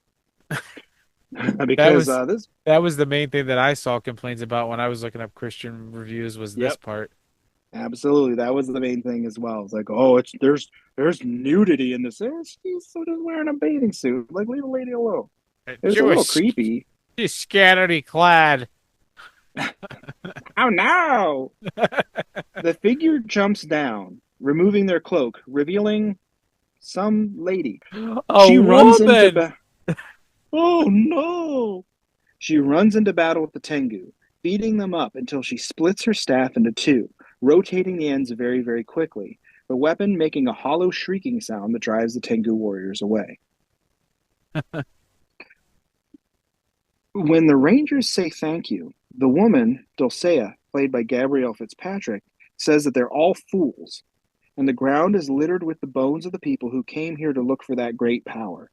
That because was this, that was the main thing that I saw complaints about when I was looking up Christian reviews was this yep, part. absolutely, that was the main thing as well. It's like, oh, it's there's nudity in this. She's so just wearing a bathing suit. Like, leave the lady alone. It was a little Jewish, creepy. she's scantily clad. Oh no! The figure jumps down, removing their cloak, revealing some lady. A She runs into woman. ba- Oh no! She runs into battle with the Tengu, beating them up until she splits her staff into two, rotating the ends very, very quickly, the weapon making a hollow shrieking sound that drives the Tengu warriors away. When the Rangers say thank you, the woman, Dulcea, played by Gabrielle Fitzpatrick, says that they're all fools, and the ground is littered with the bones of the people who came here to look for that great power.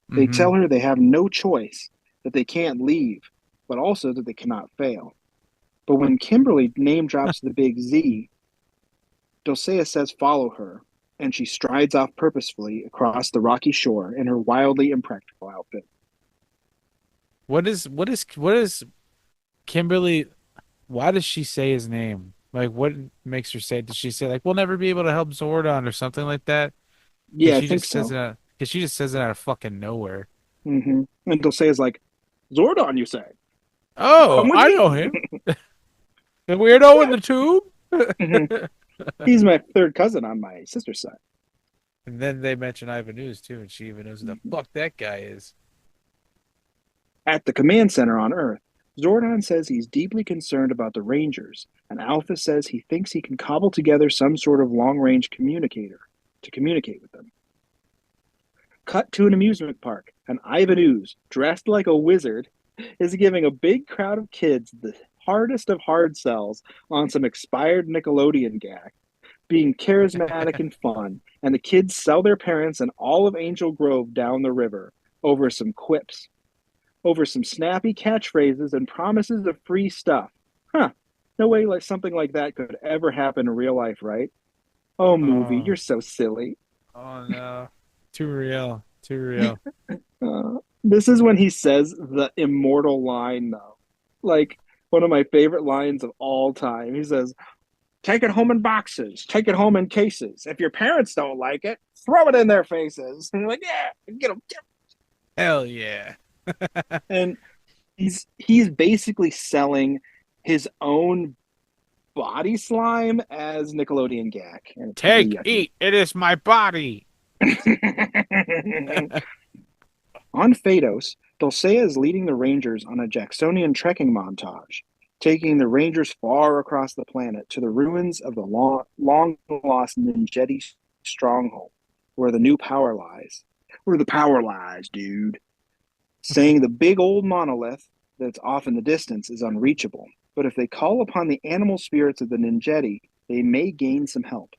They Hmm. tell her they have no choice, that they can't leave, but also that they cannot fail. But when Kimberly name drops the big Z, Dulcea says follow her, and she strides off purposefully across the rocky shore in her wildly impractical outfit. What is Kimberly? Why does she say his name? Like, what makes her say? Does she say like we'll never be able to help Zordon or something like that? Because Yeah, I she think just says so. it. Because she just says it out of fucking nowhere. And Dulcea's like, Zordon, you say? Oh, Come with I me? know him. The weirdo in Yeah. the tube. Mhm. He's my third cousin on my sister's side. And then they mention Ivan News too, and she even knows who the fuck that guy is. At the command center on Earth, Zordon says he's deeply concerned about the Rangers, and Alpha says he thinks he can cobble together some sort of long range communicator to communicate with them. Cut to an amusement park, and Ivan Ooze, dressed like a wizard, is giving a big crowd of kids the hardest of hard sells on some expired Nickelodeon gag, being charismatic and fun, and the kids sell their parents and all of Angel Grove down the river over some quips, over some snappy catchphrases and promises of free stuff. Huh. No way like something like that could ever happen in real life, right? Oh, movie, Oh, you're so silly. oh no, too real, too real. This is when he says the immortal line, though. Like one of my favorite lines of all time. He says, take it home in boxes, take it home in cases. If your parents don't like it, throw it in their faces. And you're like, yeah, get them. Hell yeah. And he's basically selling his own body slime as Nickelodeon gag, and it's pretty Take, yucky. eat. It is my body. On Phaedos, Dulcea is leading the Rangers on a Jacksonian trekking montage, taking the Rangers far across the planet to the ruins of the long lost Ninjeti stronghold, where the new power lies. Where the power lies, dude. Saying the big old monolith that's off in the distance is unreachable, but if they call upon the animal spirits of the Ninjeti, they may gain some help.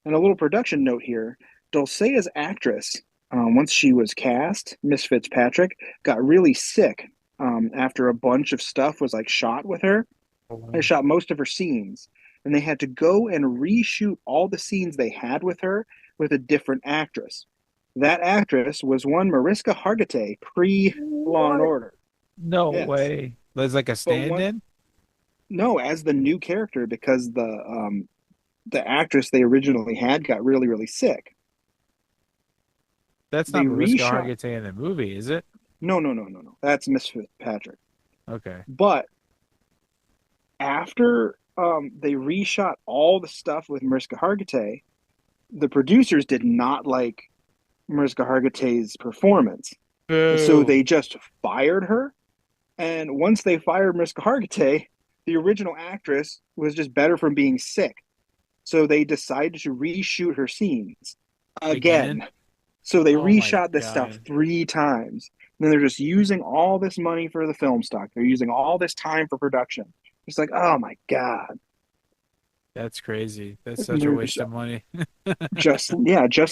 And a little production note here, Dulcea's actress, once she was cast, Miss Fitzpatrick, got really sick after a bunch of stuff was like shot with her. They shot most of her scenes, and they had to go and reshoot all the scenes they had with her with a different actress. That actress was one Mariska Hargitay pre Law and What? Order. No Yes, way. There's like a but one stand-in? no, as the new character because the actress they originally had got really sick. That's They not Mariska reshot. Hargitay in the movie, is it? No. That's Miss Fitzpatrick. Okay. But after they reshot all the stuff with Mariska Hargitay, the producers did not like Mariska Hargitay's performance, and so Boo. they just fired her. And once they fired Mariska Hargitay, the original actress was just better from being sick. So they decided to reshoot her scenes Again? again. So they Oh my reshot this stuff God. 3 times. And then they're just using all this money for the film stock. They're using all this time for production. It's like, oh my God. That's crazy. That's And such a there's waste of money. just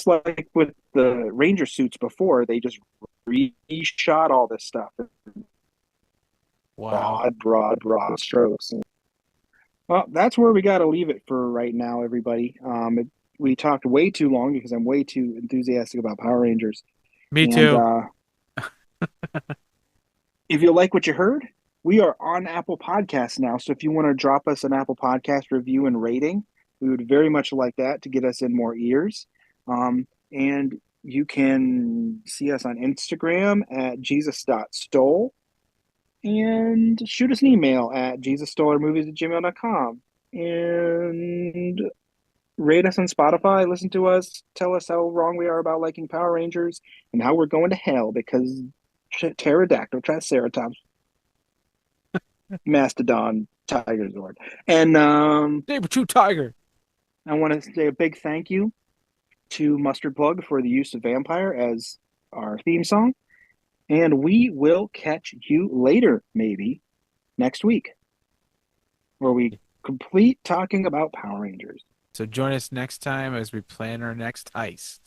like with the Ranger suits before, they just reshot all this stuff. Wow. Broad strokes. Well, that's where we got to leave it for right now, everybody. We talked way too long because I'm way too enthusiastic about Power Rangers. Me And too. if you like what you heard, we are on Apple Podcasts now. So if you want to drop us an Apple Podcast review and rating, we would very much like that to get us in more ears. And you can see us on Instagram at jesus.stole and shoot us an email at jesusstolermovies@gmail.com. And rate us on Spotify, listen to us, tell us how wrong we are about liking Power Rangers and how we're going to hell because pterodactyl, triceratops, mastodon, tiger zord. And Saber-tooth tiger. I want to say a big thank you to Mustard Plug for the use of Vampire as our theme song. And we will catch you later, maybe next week, where we complete talking about Power Rangers. So join us next time as we plan our next heist.